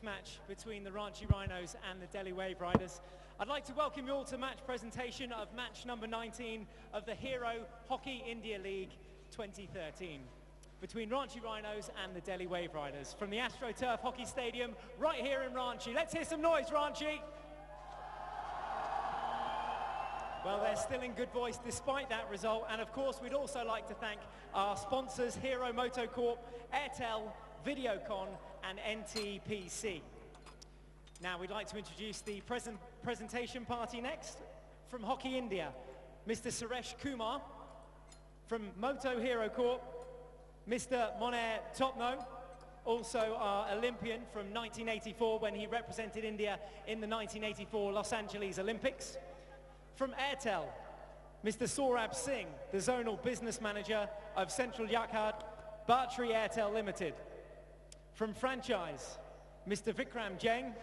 match between the Ranchi Rhinos and the Delhi Wave Riders. I'd like to welcome you all to match presentation of match number 19 of the Hero Hockey India League 2013 between Ranchi Rhinos and the Delhi Wave Riders from the AstroTurf Hockey Stadium right here in Ranchi. Let's hear some noise, Ranchi! Well, they're still in good voice despite that result, and of course we'd also like to thank our sponsors Hero MotoCorp, Airtel, Videocon and NTPC. Now we'd like to introduce the presentation party next. From Hockey India, Mr. Suresh Kumar. From Moto Hero Corp, Mr. Monair Topno, also our Olympian from 1984 when he represented India in the 1984 Los Angeles Olympics. From Airtel, Mr. Saurabh Singh, the Zonal Business Manager of Central Jharkhand, Bharti Airtel Limited. From Franchise, Mr. Vikram Jain,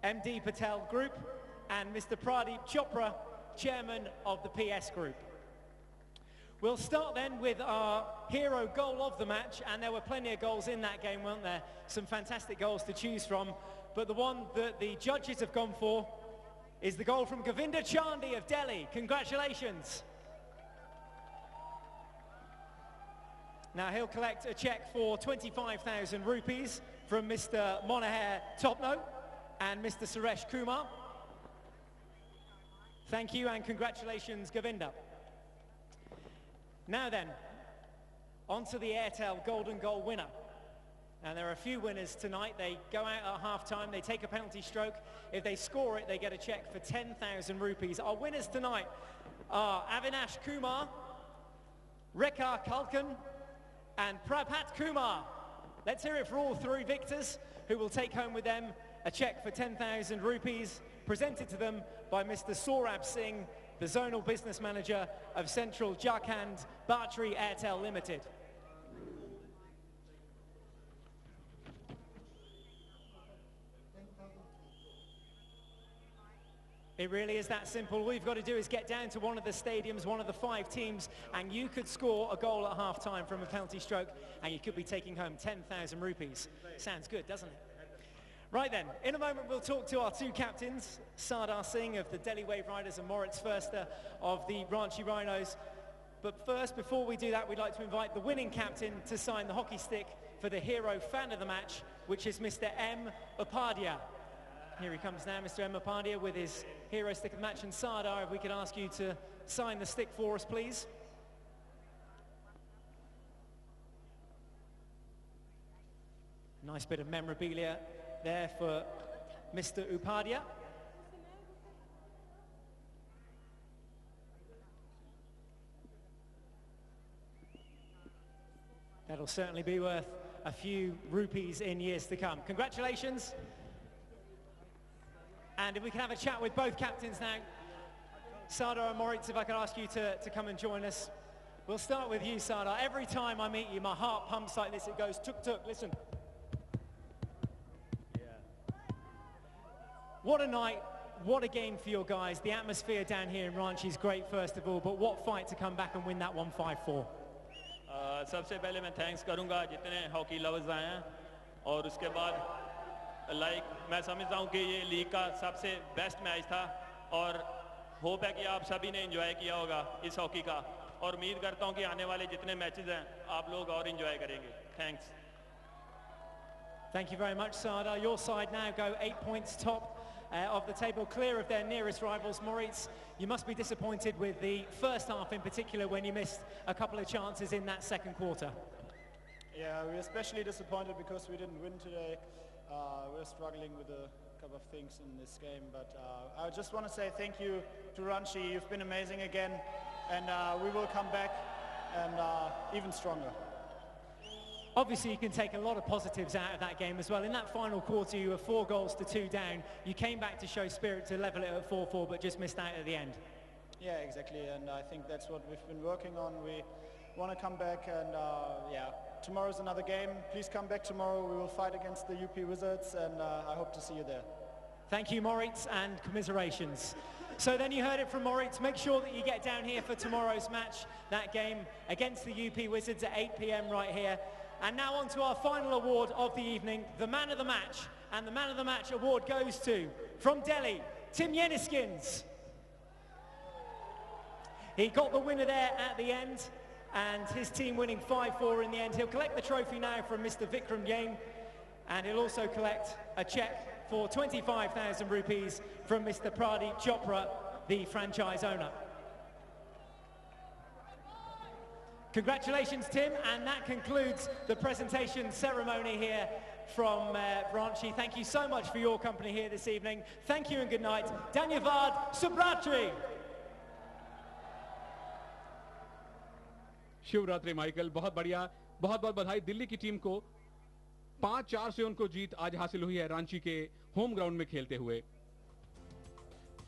MD Patel Group, and Mr. Pradeep Chopra, Chairman of the PS Group. We'll start then with our hero goal of the match, and there were plenty of goals in that game, weren't there? Some fantastic goals to choose from, but the one that the judges have gone for is the goal from Govinda Chandy of Delhi. Congratulations. Now he'll collect a cheque for 25,000 rupees from Mr. Monair Topno and Mr. Suresh Kumar. Thank you and congratulations, Govinda. Now then, on to the Airtel Golden Goal winner. And there are a few winners tonight. They go out at half-time, they take a penalty stroke. If they score it, they get a cheque for 10,000 rupees. Our winners tonight are Avinash Kumar, Rekha Kalkan, and Prabhat Kumar. Let's hear it for all three victors, who will take home with them a cheque for 10,000 rupees, presented to them by Mr. Saurabh Singh, the Zonal Business Manager of Central Jharkhand, Bharti Airtel Limited. It really is that simple. All you've got to do is get down to one of the stadiums, one of the 5 teams, and you could score a goal at half-time from a penalty stroke, and you could be taking home 10,000 rupees. Sounds good, doesn't it? Right then, in a moment we'll talk to our 2 captains, Sardar Singh of the Delhi Wave Riders and Moritz Förster of the Ranchi Rhinos. But first, before we do that, we'd like to invite the winning captain to sign the hockey stick for the hero fan of the match, which is Mr. M. Upadhyay. Here he comes now, Mr. M. Upadhyay, with his hero stick of the match. And Sardar, if we could ask you to sign the stick for us, please. Nice bit of memorabilia there for Mr. Upadhyay. That'll certainly be worth a few rupees in years to come. Congratulations. And if we can have a chat with both captains now. Sardar and Moritz, if I could ask you to come and join us. We'll start with you, Sardar. Every time I meet you, my heart pumps like this. It goes tuk-tuk, listen. What a night, what a game for your guys. The atmosphere down here in Ranchi is great, first of all, but what fight to come back and win that 1-5-4. सबसे पहले मैं thanks करूंगा जितने hockey lovers आए हैं और उसके बाद मैं समझता हूं कि ये लीग का सबसे बेस्ट मैच था और होप है कि आप सभी ने एंजॉय किया होगा इस हॉकी का और उम्मीद करता हूं कि आने वाले जितने मैचेस हैं आप लोग और एंजॉय करेंगे thanks Thank you very much, Sardar. Your side now go 8 points top of the table, clear of their nearest rivals. Moritz, you must be disappointed with the first half in particular when you missed a couple of chances in that second quarter. Yeah, we're especially disappointed because we didn't win today. We're struggling with a couple of things in this game, but I just want to say thank you to Ranchi. You've been amazing again, and we will come back and even stronger. Obviously, you can take a lot of positives out of that game as well. In that final quarter, you were 4 goals to 2 down. You came back to show spirit to level it at 4-4, but just missed out at the end. Yeah, exactly, and I think that's what we've been working on. We want to come back, and yeah, tomorrow's another game. Please come back tomorrow. We will fight against the UP Wizards, and I hope to see you there. Thank you, Moritz, and commiserations. So then you heard it from Moritz. Make sure that you get down here for tomorrow's match, that game against the UP Wizards at 8 p.m. right here. And now on to our final award of the evening, the man of the match. And the man of the match award goes to, from Delhi, Tim Yeniskins. He got the winner there at the end, and his team winning 5-4 in the end. He'll collect the trophy now from Mr. Vikram Yain, and he'll also collect a check for 25,000 rupees from Mr. Pradeep Chopra, the franchise owner. Congratulations, Tim, and that concludes the presentation ceremony here from Ranchi. Thank you so much for your company here this evening. Thank you and good night. Dhanyavad Subratri. Shivratri Michael, बहुत बढ़िया, बहुत बहुत बधाई दिल्ली की team को। 5-4 से उनको जीत आज हासिल हुई है रांची के होम ग्राउंड में खेलते हुए,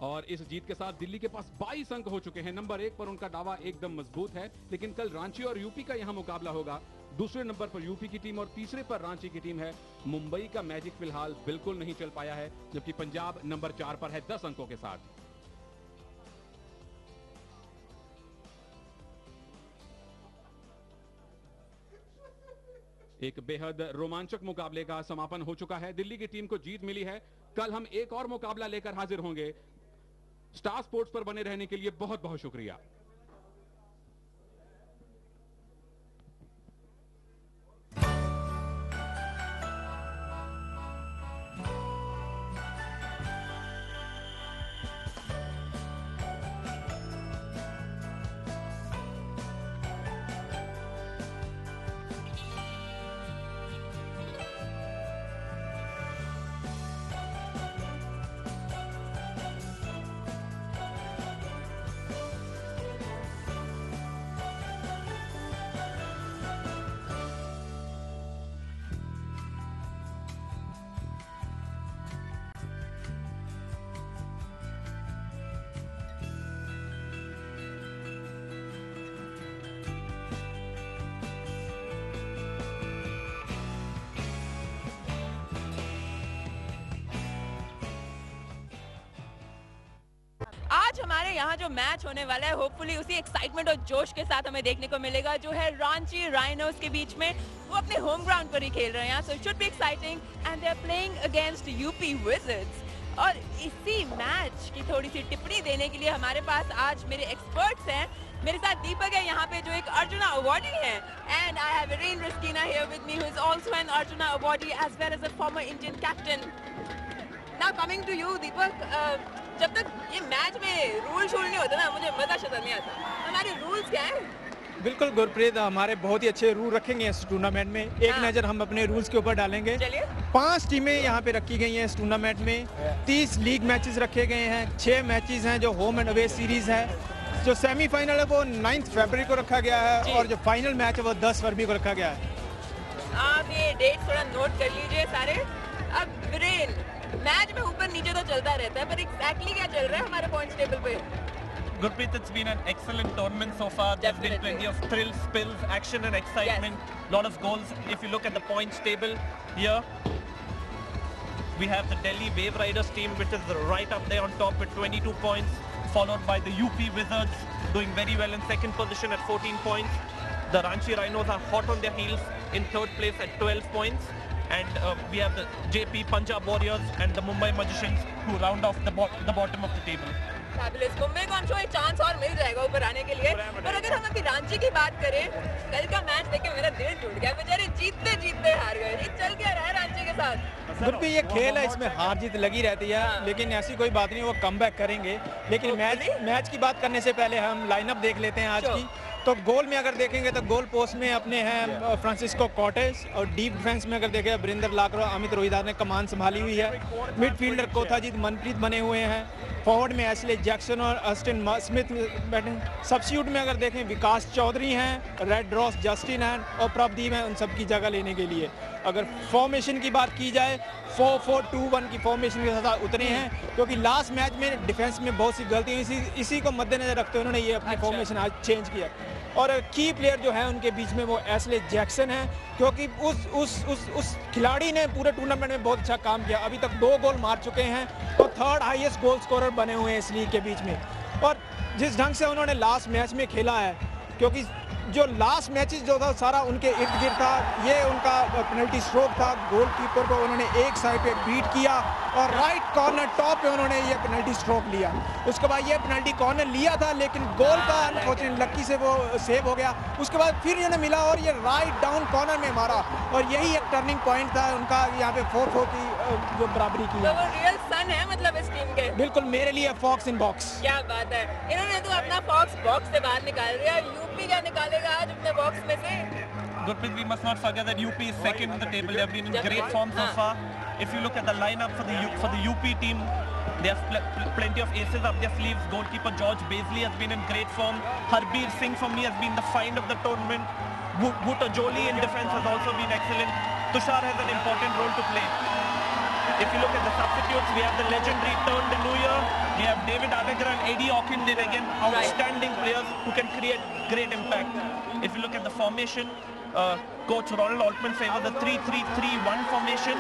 और इस जीत के साथ दिल्ली के पास 22 अंक हो चुके हैं। नंबर 1 पर उनका दावा एकदम मजबूत है, लेकिन कल रांची और यूपी का यहां मुकाबला होगा। दूसरे नंबर पर यूपी की टीम और तीसरे पर रांची की टीम है। मुंबई का मैजिक फिलहाल बिल्कुल नहीं चल पाया है, जबकि पंजाब नंबर 4 पर है 10 अंकों के साथ। एक बेहद रोमांचक मुकाबले का समापन हो चुका है। दिल्ली की टीम को जीत मिली है। कल हम एक और मुकाबला लेकर हाजिर होंगे। स्टार स्पोर्ट्स पर बने रहने के लिए बहुत बहुत शुक्रिया। आज हमारे यहाँ जो मैच होने वाला है, होपफुली उसी एक्साइटमेंट और जोश के साथ हमें देखने को मिलेगा जो है रांची राइनोस के बीच में। वो अपने होम ग्राउंड पर ही खेल रहे हैं, so it should be exciting, and they are playing against UP Wizards. और इसी मैच की थोड़ी सी टिप्पणी देने के लिए हमारे पास आज मेरे एक्सपर्ट्स हैं। मेरे साथ दीपक है यहाँ पे जो एक अर्जुना अवार्डी है, and I have Virender Raskina here with me who is also an Arjuna awardee as well as a former Indian captain. Now coming to you Deepak, जब तक ये मैच में रूल शूल नहीं होता ना, मुझे मजा शता नहीं आता। हमारे रूल्स क्या हैं? बिल्कुल गुरप्रीत, हमारे बहुत ही अच्छे रूल रखेंगे इस टूर्नामेंट में। एक नज़र हम अपने रूल्स के ऊपर डालेंगे। 5 टीमें यहाँ पे रखी गई हैं इस टूर्नामेंट में। 30 लीग मैचेस रखे गए हैं, 6 मैचेस हैं जो होम एंड अवे सीरीज है। जो सेमीफाइनल है वो 9 फरवरी को रखा गया है, और जो फाइनल मैच है वो 10 फरवरी को रखा गया है। आप ये डेट थोड़ा नोट कर लीजिए सारे। अब वीरेंद्र, मैच में ऊपर नीचे तो चलता रहता है, पर एग्जैक्टली क्या चल रहा है हमारे पॉइंट्स टेबल पे? Gurpreet, it's been an excellent tournament so far. There's been plenty of thrills, spills, action and excitement. Lot of goals. If you look at the points table here, we have the Delhi Wave Riders team, which is right up there on top with 22 points, followed by the UP Wizards doing very well in second position at 14 points. The Ranchi Rhinos are hot on their heels in third place at 12 points. And we have the JP Punjab Warriors and the Mumbai Magicians who round off the bottom of the table. Fabulous. Mumbai को हम एक chance और मिल जाएगा ऊपर आने के लिए। पर अगर हम अभी रांची की बात करें, कल का मैच देख के मेरा दिल टूट गया। बेचारे जीतते जीतते हार गए। ये चल क्या रहा है रांची के साथ? गुरप्रीत, ये खेल है, इसमें हार जीत लगी रहती है, लेकिन ऐसी कोई बात नहीं, वो कमबैक करेंगे। लेकिन मैच की बात करने से पहले हम लाइनअप देख लेते हैं आज की। तो गोल में अगर देखेंगे तो गोल पोस्ट में अपने हैं फ्रांसिस्को कॉटेस, और डीप डिफेंस में अगर देखें बरिंदर लाकरो, अमित रोहिदास ने कमान संभाली हुई है। मिडफील्डर कोथाजीत मनप्रीत बने हुए हैं। फॉरवर्ड में एशले जैक्सन और अस्टिन स्मिथ बैठे। सब्स्टिट्यूट में अगर देखें विकास चौधरी हैं, रेड रॉस जस्टिन हैं और प्रभदीप हैं, उन सब की जगह लेने के लिए। अगर फॉर्मेशन की बात की जाए, 4-4-2-1 की फॉर्मेशन के साथ उतरे हैं, क्योंकि लास्ट मैच में डिफेंस में बहुत सी गलती हुई, इसी को मद्देनजर रखते हुए उन्होंने ये अपनी फॉर्मेशन आज चेंज किया। और की प्लेयर जो है उनके बीच में वो एशले जैक्सन है, क्योंकि उस खिलाड़ी ने पूरे टूर्नामेंट में बहुत अच्छा काम किया। अभी तक 2 गोल मार चुके हैं, तो 3rd हाईएस्ट गोल स्कोरर बने हुए हैं इस लीग के बीच में। और जिस ढंग से उन्होंने लास्ट मैच में खेला है, क्योंकि जो लास्ट मैचेस जो था सारा उनके इर्द गिर्द था। ये उनका पेनल्टी स्ट्रोक था, गोलकीपर को उन्होंने एक साइड पे बीट किया और राइट कॉर्नर टॉप पे उन्होंने ये पेनल्टी स्ट्रोक लिया। उसके बाद ये पेनल्टी कॉर्नर लिया था लेकिन गोल का अनफॉर्चुनेट लकी से वो सेव हो गया। उसके बाद फिर इन्हें मिला और ये राइट डाउन कॉर्नर में मारा और यही एक टर्निंग पॉइंट था उनका, यहाँ पे 4-4 की जो बराबरी की। तो वो रियल सन है मतलब इस टीम के। बिल्कुल मेरे लिए फॉक्स इन बॉक्स। क्या बात है, इन्होंने तो अपना फॉक्स बॉक्स से बाहर निकाल दिया। यूपी क्या निकालेगा आज अपने बॉक्स में से? Gurpreet, we must not forget that UP is second in the table. They have been in great form so far. If you look at the lineup for the UP team, they have plenty of aces up their sleeves. Goalkeeper George Baisley has been in great form. Harbeer Singh for me has been the find of the tournament. Bhutto Jolie in defense has also been excellent. Tushar has an important role to play. If you look at the substitutes, we have the legendary Turn the New Year. We have David Allegra and Eddie Ockenden, again outstanding players who can create great impact. If you look at the formation, Coach Ronald Altman favors the 3-3-3-1 formation.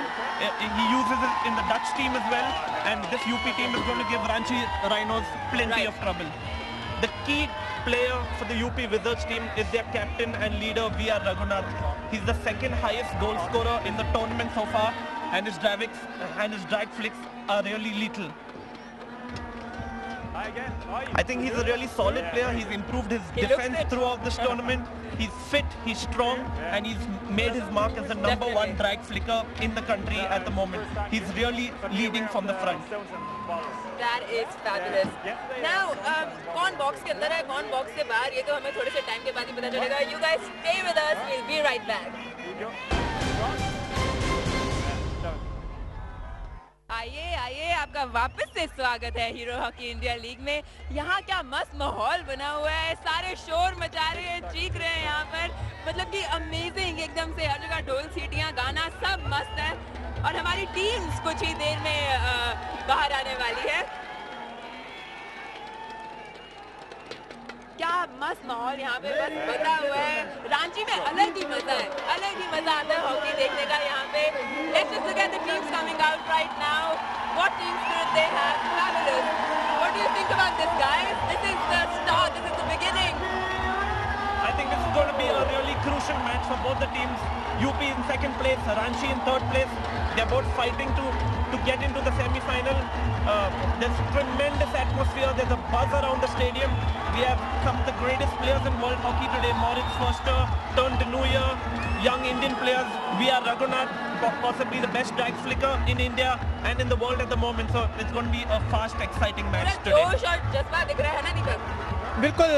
He uses it in the Dutch team as well, and this UP team is going to give Ranchi Rhinos plenty of trouble. The key player for the UP Wizards team is their captain and leader VR Raghunath. He's the second highest goal scorer in the tournament so far, and his drag flicks are really lethal. I think he's a really solid player. He's improved his defense throughout this tournament. He's fit, he's strong, and he's made his mark as the #1 drag flicker in the country at the moment. He's really leading from the front. That is fabulous. Now, कौन box के अंदर है, कौन box से बाहर, ये तो हमें थोड़े से टाइम के बाद ही पता चलेगा. You guys stay with us. We'll be right back. आइए आपका वापस से स्वागत है हीरो हॉकी इंडिया लीग में. यहाँ क्या मस्त माहौल बना हुआ है, सारे शोर मचा रहे हैं, चीख रहे हैं यहाँ पर. मतलब कि अमेजिंग, एकदम से हर जगह ढोल सीटियाँ गाना सब मस्त है. और हमारी टीम्स कुछ ही देर में बाहर आने वाली है. क्या मस्त माहौल यहाँ पे बस बता हुआ है. रांची में अलग ही मजा है, अलग ही मजा आता है हॉकी देखने का यहाँ पे. Let's just look at the teams coming out right now. What team spirit they have, fabulous. What do you think about this, guys? This is the start, this is the beginning. I think this is going to be a really crucial match for both the teams. UP in second place, Ranchi in third place. They're both fighting to get into the semi-final. There's tremendous atmosphere. There's a buzz around the stadium. We have some of the greatest players in world hockey today. Moritz Foster, Turn the New Year, young Indian players. VR Raghunath, possibly the best drag flicker in India and in the world at the moment. So it's going to be a fast, exciting match today. जोश और जज्बा दिख रहा है ना दीपक? बिल्कुल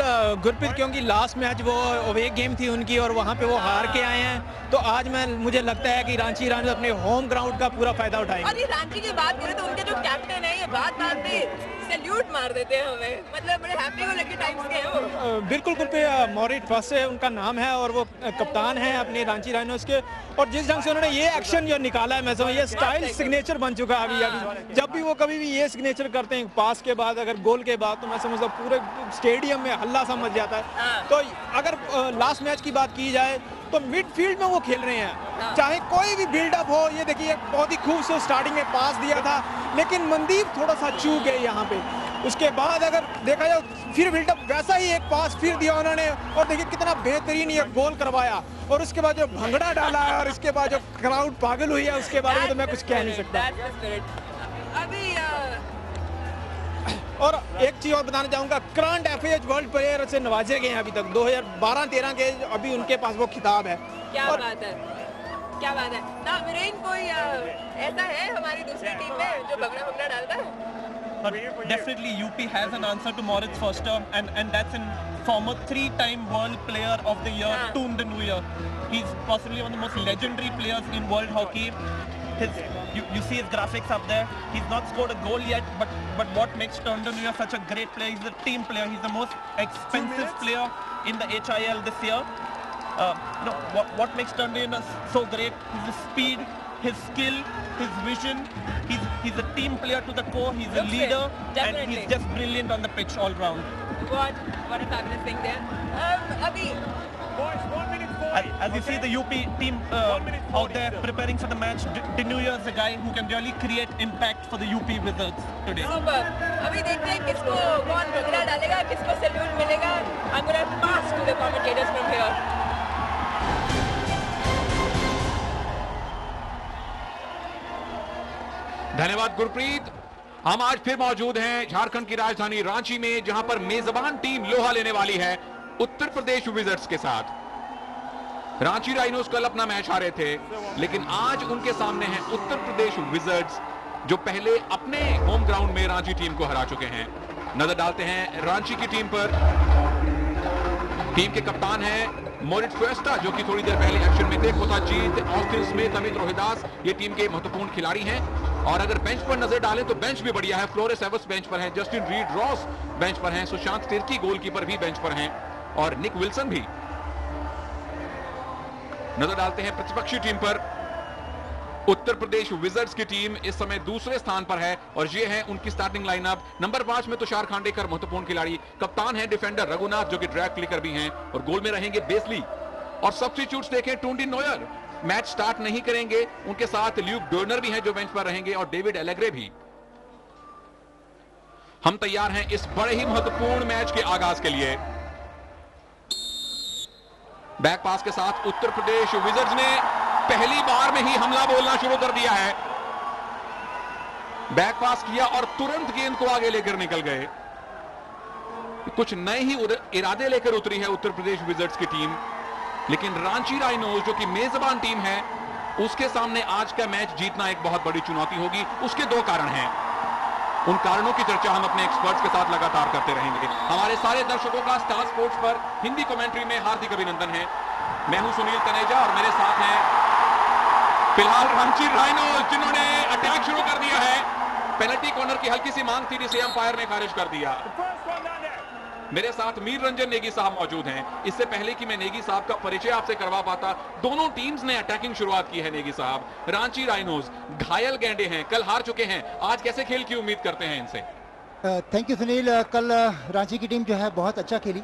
गुरप्रीत, क्योंकि last match वो अवे गेम थी उनकी और वहाँ पे वो हार के आए हैं. तो आज मुझे लगता है कि रांची राइनोज अपने होम ग्राउंड का पूरा फायदा उठाएंगे. और ये रांची की बात करें तो उनके जो कैप्टन है, ये बात पे सैल्यूट मार देते हैं हमें. मतलब बड़े हैप्पी हो लगे टाइम्स के हैं वो. बिल्कुल गुरप्रीत, मोरिट फर्स्ट है उनका नाम है और वो कप्तान है अपने रांची राइनोज के. और जिस ढंग से उन्होंने ये एक्शन जो निकाला है, मैं समझ ये स्टाइल सिग्नेचर बन चुका है अभी. जब भी वो कभी भी ये सिग्नेचर करते हैं पास के बाद, अगर गोल के बाद, तो मैं समझता हूँ पूरे स्टेडियम में हल्ला सा मच जाता है. तो अगर लास्ट मैच की बात की जाए तो मिडफील्ड में वो खेल रहे हैं, चाहे कोई भी बिल्डअप हो. ये देखिए बहुत ही खूबसूरत स्टार्टिंग में पास दिया था, लेकिन मनदीप थोड़ा सा चूक गए यहाँ पे. उसके बाद अगर देखा जाए फिर बिल्डअप वैसा ही एक पास फिर दिया उन्होंने, और देखिए कितना बेहतरीन ये गोल करवाया. और उसके बाद जो भंगड़ा डाला है और इसके बाद जो क्राउड पागल हुई है, उसके बारे में तो मैं कुछ कह नहीं सकता. अभी और एक चीज और बताना चाहूंगा, करंट एफएच वर्ल्ड प्लेयर से नवाजे गए हैं अभी तक 2012-13 के, अभी उनके पास वो खिताब है. क्या बात है, क्या बात है. ना वीरेन, कोई ऐसा है हमारी दूसरी टीम में जो भंगड़ा डालता है? Definitely UP has an answer to Moritz Foster, and that's in former 3-time World Player of the Year, Turn the New Year. He's possibly one of the most legendary players in world hockey. You see his graphics up there. He's not scored a goal yet, but what makes Turn the New Year such a great player? He's a team player. He's the most expensive player in the HIL this year. What makes Turn the New Year so great? His speed, his skill, his vision. He's a team player to the core. He's a leader, and he's just brilliant on the pitch all round. What a fabulous thing there. Abhi, Boys, 1 minute 40. As you see the UP team out there preparing for the match, Dinuya is a guy who can really create impact for the UP Wizards today. अभी देखते हैं किसको कौन भगड़ा डालेगा, किसको salute मिलेगा. I'm going to pass to the commentators from here. धन्यवाद गुरप्रीत. हम आज फिर मौजूद हैं झारखंड की राजधानी रांची में, जहां पर मेजबान टीम लोहा लेने वाली है उत्तर प्रदेश विजर्स के साथ. रांची राइनोस कल अपना मैच हारे थे, लेकिन आज उनके सामने है उत्तर प्रदेश विजर्स, जो पहले अपने होम ग्राउंड में रांची टीम को हरा चुके हैं. नजर डालते हैं रांची की टीम पर. टीम के कप्तान हैं मोरिट क्वेस्टा, जो कि थोड़ी देर पहले एक्शन में थे. कोथाजीत, ऑस्टिन स्मिथ, अमित रोहिदास, ये टीम के महत्वपूर्ण खिलाड़ी हैं. और अगर बेंच पर नजर डालें तो बेंच भी बढ़िया है. फ्लोरेस एवस बेंच पर हैं, जस्टिन रीड रॉस बेंच पर हैं, सुशांत तिर्की गोलकीपर भी बेंच पर हैं, और निक विल्सन भी. नजर डालते हैं प्रतिपक्षी टीम पर. उत्तर प्रदेश विजर्स की टीम इस समय दूसरे स्थान पर है, और ये है उनकी स्टार्टिंग लाइनअप. नंबर 5 में तुषार खांडेकर, महत्वपूर्ण खिलाड़ी. कप्तान है डिफेंडर रघुनाथ, जो कि ड्रैग क्लिकर भी हैं, और गोल में रहेंगे बेसली. और सब्स्टिट्यूट्स देखें, टूंडी नोयर मैच स्टार्ट नहीं करेंगे, उनके साथ ल्यूक डोर्नर भी हैं जो बेंच पर रहेंगे, और डेविड एलेग्रे भी. हम तैयार हैं इस बड़े ही महत्वपूर्ण मैच के आगाज के लिए. बैक पास के साथ उत्तर प्रदेश विजर्स ने पहली बार में ही हमला बोलना शुरू कर दिया है. बैक पास किया और तुरंत गेंद को आगे लेकर निकल गए. कुछ नए ही इरादे लेकर उतरी है उत्तर प्रदेश विजर्स की टीम, लेकिन रांची राइनोस जो कि मेजबान टीम है, उसके सामने आज का मैच जीतना एक बहुत बड़ी चुनौती होगी. उसके 2 कारण हैं. उन कारणों की चर्चा हम अपने एक्सपर्ट्स के साथ लगातार करते रहेंगे. हमारे सारे दर्शकों का स्टार स्पोर्ट्स पर हिंदी कमेंट्री में हार्दिक अभिनंदन है. मैं हूं सुनील तनेजा और मेरे साथ हैं फिलहाल रांची राइनोस, जिन्होंने अटैक शुरू कर दिया है. पेनल्टी कॉर्नर की हल्की सी मांग थी, जिसे अंपायर ने खारिज कर दिया. मेरे साथ मीर रंजन नेगी साहब मौजूद हैं. इससे पहले कि मैं नेगी साहब का परिचय आपसे करवा पाता, दोनों टीम्स ने अटैकिंग शुरुआत की है. नेगी साहब, रांची राइनोस घायल गैंडे हैं, कल हार चुके हैं. आज कैसे खेल की उम्मीद करते हैं इनसे? Thank you Sunil. कल रांची की टीम जो है बहुत अच्छा खेली.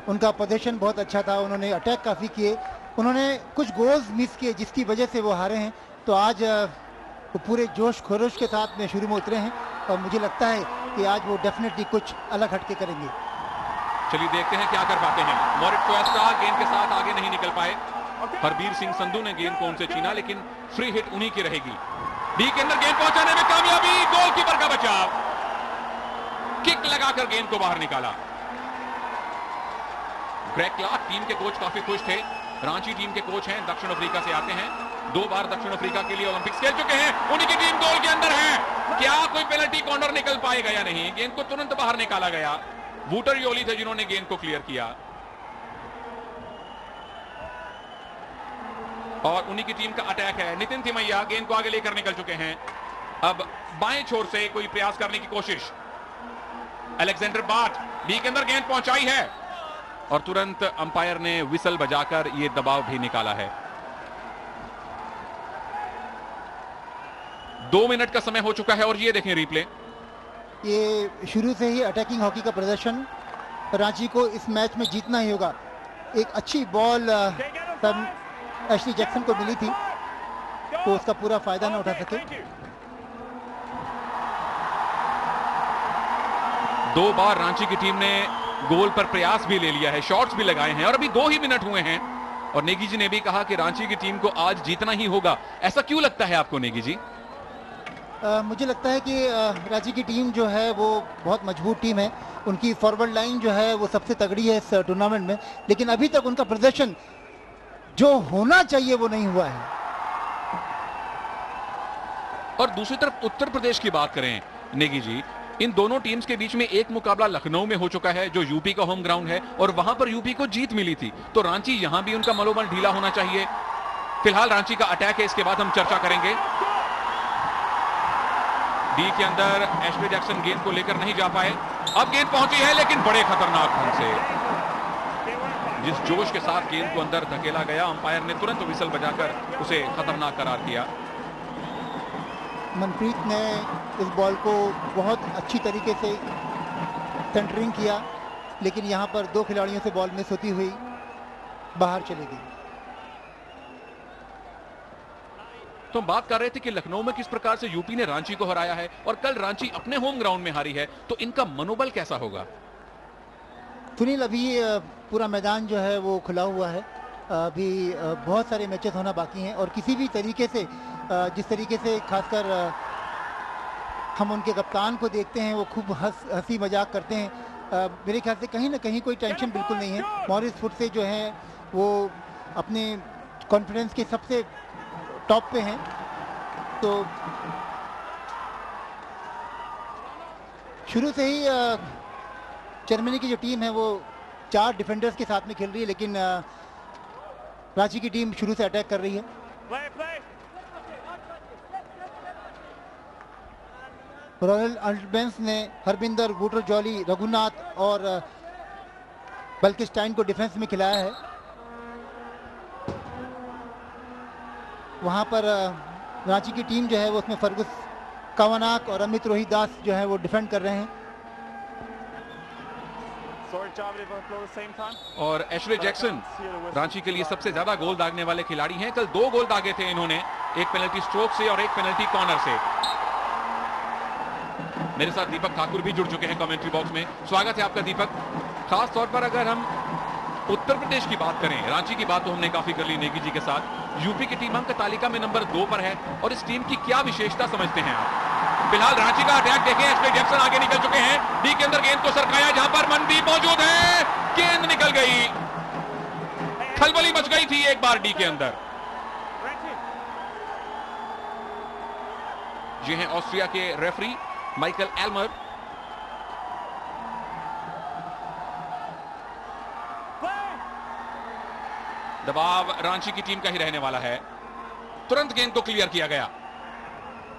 उनका पोजीशन बहुत अच्छा था, उन्होंने अटैक काफ़ी किए, उन्होंने कुछ गोल्स मिस किए जिसकी वजह से वो हारे हैं. तो आज वो पूरे जोश खरोश के साथ में शुरू में उतरे हैं, और मुझे लगता है कि आज वो डेफिनेटली कुछ अलग हटके करेंगे. चलिए देखते हैं क्या कर पाते हैं. मोरिट क्वेस्टा गेंद के साथ आगे नहीं निकल पाए. हरबीर सिंह संधू ने गेंद को उनसे छीना, लेकिन फ्री हिट उन्हीं की रहेगी. डी के अंदर गेंद पहुंचाने में कामयाबी, गोलकीपर का बचाव. किक लगाकर गेंद को बाहर निकाला. ग्रेग क्लार्क टीम के कोच काफी खुश थे. रांची टीम के कोच हैं, दक्षिण अफ्रीका से आते हैं, 2 बार दक्षिण अफ्रीका के लिए ओलंपिक्स खेल चुके हैं. उन्हीं की टीम गोल के अंदर है. क्या कोई पेनल्टी कॉर्नर निकल पाएगा या नहीं? गेंद को तुरंत बाहर निकाला गया. वूटर योली थे जिन्होंने गेंद को क्लियर किया, और उन्हीं की टीम का अटैक है. नितिन थिमैया गेंद को आगे लेकर निकल चुके हैं. अब बाएं छोर से कोई प्रयास करने की कोशिश. अलेक्जेंडर बाट डी के अंदर गेंद पहुंचाई है, और तुरंत अंपायर ने विसल बजाकर यह दबाव भी निकाला है. 2 मिनट का समय हो चुका है, और ये देखें रिप्ले. ये शुरू से ही अटैकिंग हॉकी का प्रदर्शन. रांची को इस मैच में जीतना ही होगा. एक अच्छी बॉल एशली जैक्सन को मिली थी, तो उसका पूरा फायदा ना उठा सके. 2 बार रांची की टीम ने गोल पर प्रयास भी ले लिया है, शॉट्स भी लगाए हैं, और अभी 2 ही मिनट हुए हैं. और नेगी जी ने भी कहा कि रांची की टीम को आज जीतना ही होगा. ऐसा क्यों लगता है आपको नेगी जी? मुझे लगता है कि रांची की टीम जो है वो बहुत मजबूत टीम है. उनकी फॉरवर्ड लाइन जो है वो सबसे तगड़ी है इस टूर्नामेंट में, लेकिन अभी तक उनका प्रदर्शन जो होना चाहिए वो नहीं हुआ है. और दूसरी तरफ उत्तर प्रदेश की बात करें नेगी जी, इन दोनों टीम्स के बीच में एक मुकाबला लखनऊ में हो चुका है, जो यूपी का होम ग्राउंड है, और वहां पर यूपी को जीत मिली थी. तो रांची यहां भी उनका मनोबल ढीला होना चाहिए. फिलहाल रांची का अटैक है, इसके बाद हम चर्चा करेंगे. डी के अंदर एशली जैक्सन गेंद को लेकर नहीं जा पाए. अब गेंद पहुंची है, लेकिन बड़े खतरनाक ढंग से, जिस जोश के साथ गेंद को अंदर धकेला गया, अंपायर ने तुरंत विसल बजाकर उसे खतरनाक करार दिया. मनप्रीत ने इस बॉल को बहुत अच्छी तरीके से सेंटरिंग किया, लेकिन यहाँ पर 2 खिलाड़ियों से बॉल मिस होती हुई बाहर चली गई. तो हम बात कर रहे थे कि लखनऊ में किस प्रकार से यूपी ने रांची को हराया है और कल रांची अपने होम ग्राउंड में हारी है, तो इनका मनोबल कैसा होगा? सुनील, अभी पूरा मैदान जो है वो खुला हुआ है, अभी बहुत सारे मैचेस होना बाकी हैं और किसी भी तरीके से जिस तरीके से खासकर हम उनके कप्तान को देखते हैं वो खूब हंसी मजाक करते हैं, मेरे ख्याल से कहीं ना कहीं कोई टेंशन बिल्कुल नहीं है। मॉरिस फुट से जो है वो अपने कॉन्फिडेंस के सबसे टॉप पे हैं, तो शुरू से ही जर्मनी की जो टीम है वो 4 डिफेंडर्स के साथ में खेल रही है, लेकिन रांची की टीम शुरू से अटैक कर रही है। रॉयल अल्टबेंस ने हरबिंदर, वूटर जॉली, रघुनाथ और बल्किस्टाइन को डिफेंस में खिलाया है। वहां पर रांची की टीम जो है वो उसमें फर्गुस कावनाक और अमित रोहित दास जो है वो डिफेंड कर रहे हैं। और एशले जैक्सन रांची के लिए सबसे ज्यादा गोल दागने वाले खिलाड़ी हैं। कल 2 गोल दागे थे इन्होंने, एक पेनल्टी स्ट्रोक से और एक पेनल्टी कॉर्नर से। मेरे साथ दीपक ठाकुर भी जुड़ चुके हैं कमेंट्री बॉक्स में। स्वागत है आपका दीपक। खास तौर पर अगर हम उत्तर प्रदेश की बात करें, रांची की बात तो हमने काफी कर ली नेगी जी के साथ, यूपी की टीम अंक तालिका में नंबर 2 पर है और इस टीम की क्या विशेषता समझते हैं आप? फिलहाल रांची का अटैक देखें, एशले जैक्सन आगे निकल चुके हैं, डी के अंदर गेंद को सरकाया जहां पर मनदीप मौजूद है, गेंद निकल गई, खलबली मच गई थी एक बार डी के अंदर। ये हैं ऑस्ट्रिया के रेफरी माइकल एल्मर। दबाव रांची की टीम का ही रहने वाला है। तुरंत गेंद को क्लियर किया गया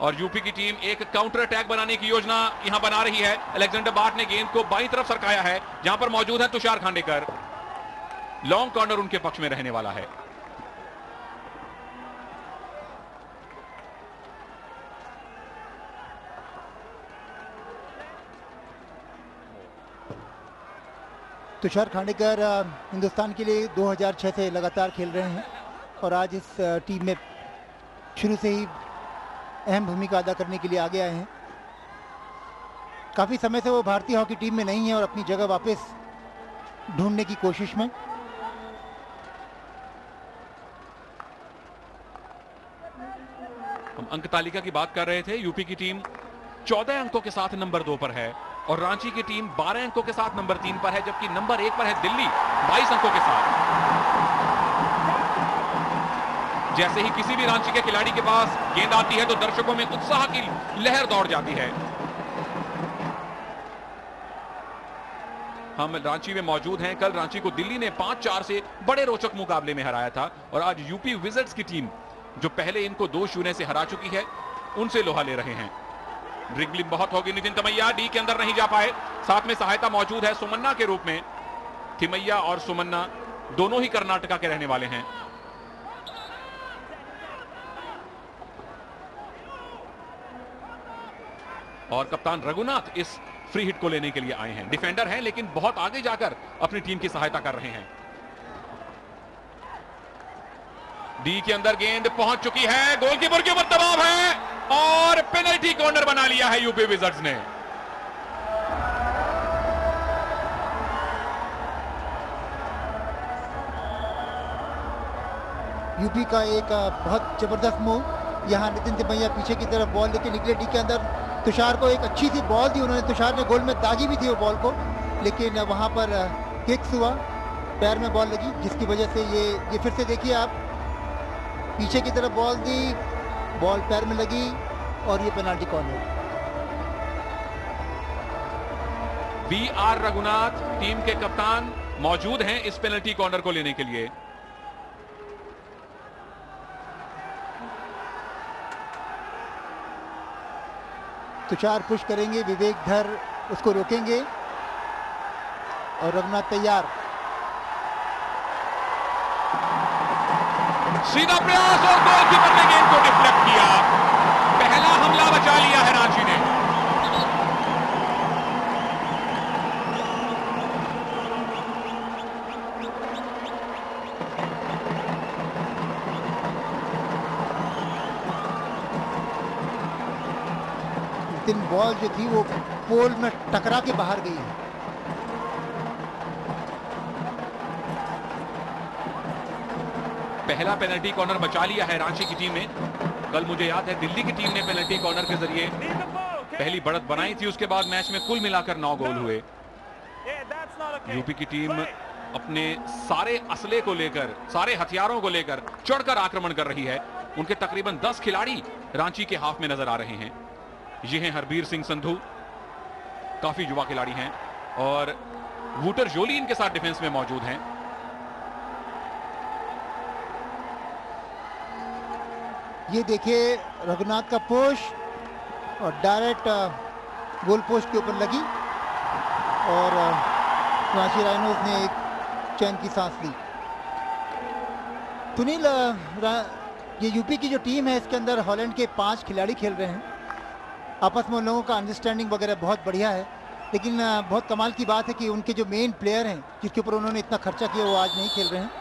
और यूपी की टीम एक काउंटर अटैक बनाने की योजना यहां बना रही है। अलेक्जेंडर बाट ने गेंद को बाईं तरफ सरकाया है जहां पर मौजूद है तुषार खांडेकर। लॉन्ग कॉर्नर उनके पक्ष में रहने वाला है। तुषार खांडेकर हिंदुस्तान के लिए 2006 से लगातार खेल रहे हैं और आज इस टीम में शुरू से ही अहम भूमिका अदा करने के लिए आगे आए हैं। काफ़ी समय से वो भारतीय हॉकी टीम में नहीं है और अपनी जगह वापस ढूंढने की कोशिश में। हम अंक तालिका की बात कर रहे थे। यूपी की टीम 14 अंकों के साथ नंबर 2 पर है और रांची की टीम 12 अंकों के साथ नंबर 3 पर है, जबकि नंबर 1 पर है दिल्ली 22 अंकों के साथ। जैसे ही किसी भी रांची के खिलाड़ी के पास गेंद आती है तो दर्शकों में उत्साह की लहर दौड़ जाती है। हम रांची में मौजूद हैं। कल रांची को दिल्ली ने 5-4 से बड़े रोचक मुकाबले में हराया था और आज यूपी विजर्ड्स की टीम जो पहले इनको 2-0 से हरा चुकी है उनसे लोहा ले रहे हैं। ड्रिबलिंग बहुत होगी नितिन तमैया, डी के अंदर नहीं जा पाए। साथ में सहायता मौजूद है सुमन्ना के रूप में। थिमैया और सुमन्ना दोनों ही कर्नाटका के रहने वाले हैं। और कप्तान रघुनाथ इस फ्री हिट को लेने के लिए आए हैं। डिफेंडर हैं लेकिन बहुत आगे जाकर अपनी टीम की सहायता कर रहे हैं। डी के अंदर गेंद पहुंच चुकी है, गोलकीपर के ऊपर दबाव है और पेनल्टी कॉर्नर बना लिया है यूपी विजर्ड्स ने। यूपी का एक बहुत जबरदस्त मूव। यहां नितिन तिमैया पीछे की तरफ बॉल लेके निकले डी के अंदर। तुषार को एक अच्छी सी बॉल दी उन्होंने, तुषार ने गोल में दागी भी थी वो बॉल को, लेकिन वहां पर किक्स हुआ, पैर में बॉल लगी, जिसकी वजह से ये फिर से देखिए आप, पीछे की तरफ बॉल दी, बॉल पैर में लगी और ये penalty corner. B R. Raghunath team के कप्तान मौजूद हैं इस पेनल्टी कॉर्नर को लेने के लिए। तुषार पुश करेंगे, विवेक धर उसको रोकेंगे और रघुनाथ तैयार। सीधा प्रयास और गोलकीपर ने गेंद को डिफ्लेक्ट किया। पहला हमला बचा लिया है रांची ने। लेकिन बॉल जो थी वो पोल में टकरा के बाहर गई है। पहला पेनल्टी कॉर्नर बचा लिया है रांची की टीम ने। कल मुझे याद है दिल्ली की टीम ने पेनल्टी कॉर्नर के जरिए पहली बढ़त बनाई थी, उसके बाद मैच में कुल मिलाकर 9 गोल हुए। यूपी की टीम अपने सारे असले को लेकर, सारे हथियारों को लेकर चढ़कर आक्रमण कर रही है। उनके तकरीबन 10 खिलाड़ी रांची के हाफ में नजर आ रहे हैं। ये हैं हरबीर सिंह संधू, काफी युवा खिलाड़ी हैं, और वूटर जोली इनके साथ डिफेंस में मौजूद हैं। ये देखिए रघुनाथ का पुश और डायरेक्ट गोल पोस्ट के ऊपर लगी और रांची राइनोज ने एक चैन की सांस ली। सुनील, ये यूपी की जो टीम है इसके अंदर हॉलैंड के 5 खिलाड़ी खेल रहे हैं। आपस में उन लोगों का अंडरस्टैंडिंग वगैरह बहुत बढ़िया है, लेकिन बहुत कमाल की बात है कि उनके जो मेन प्लेयर हैं जिसके ऊपर उन्होंने इतना खर्चा किया वो आज नहीं खेल रहे हैं।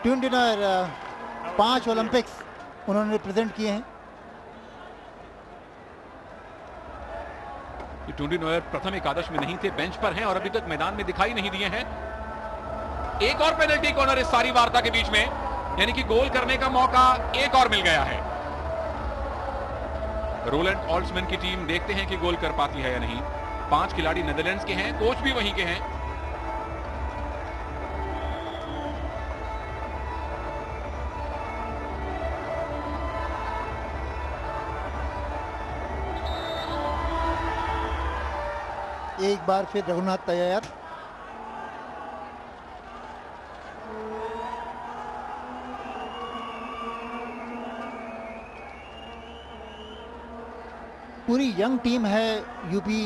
ट्यून डिनर 5 ओलंपिक्स उन्होंने रिप्रेजेंट किए हैं। टूंडी नोयर प्रथम एकादश में नहीं थे, बेंच पर हैं और अभी तक मैदान में दिखाई नहीं दिए हैं। एक और पेनल्टी कॉर्नर इस सारी वार्ता के बीच में, यानी कि गोल करने का मौका एक और मिल गया है। रोलैंड ऑल्ट्समैन की टीम देखते हैं कि गोल कर पाती है या नहीं। 5 खिलाड़ी नेदरलैंड्स के हैं, कोच भी वहीं के हैं। एक बार फिर रघुनाथ तैयार। पूरी यंग टीम है यूपी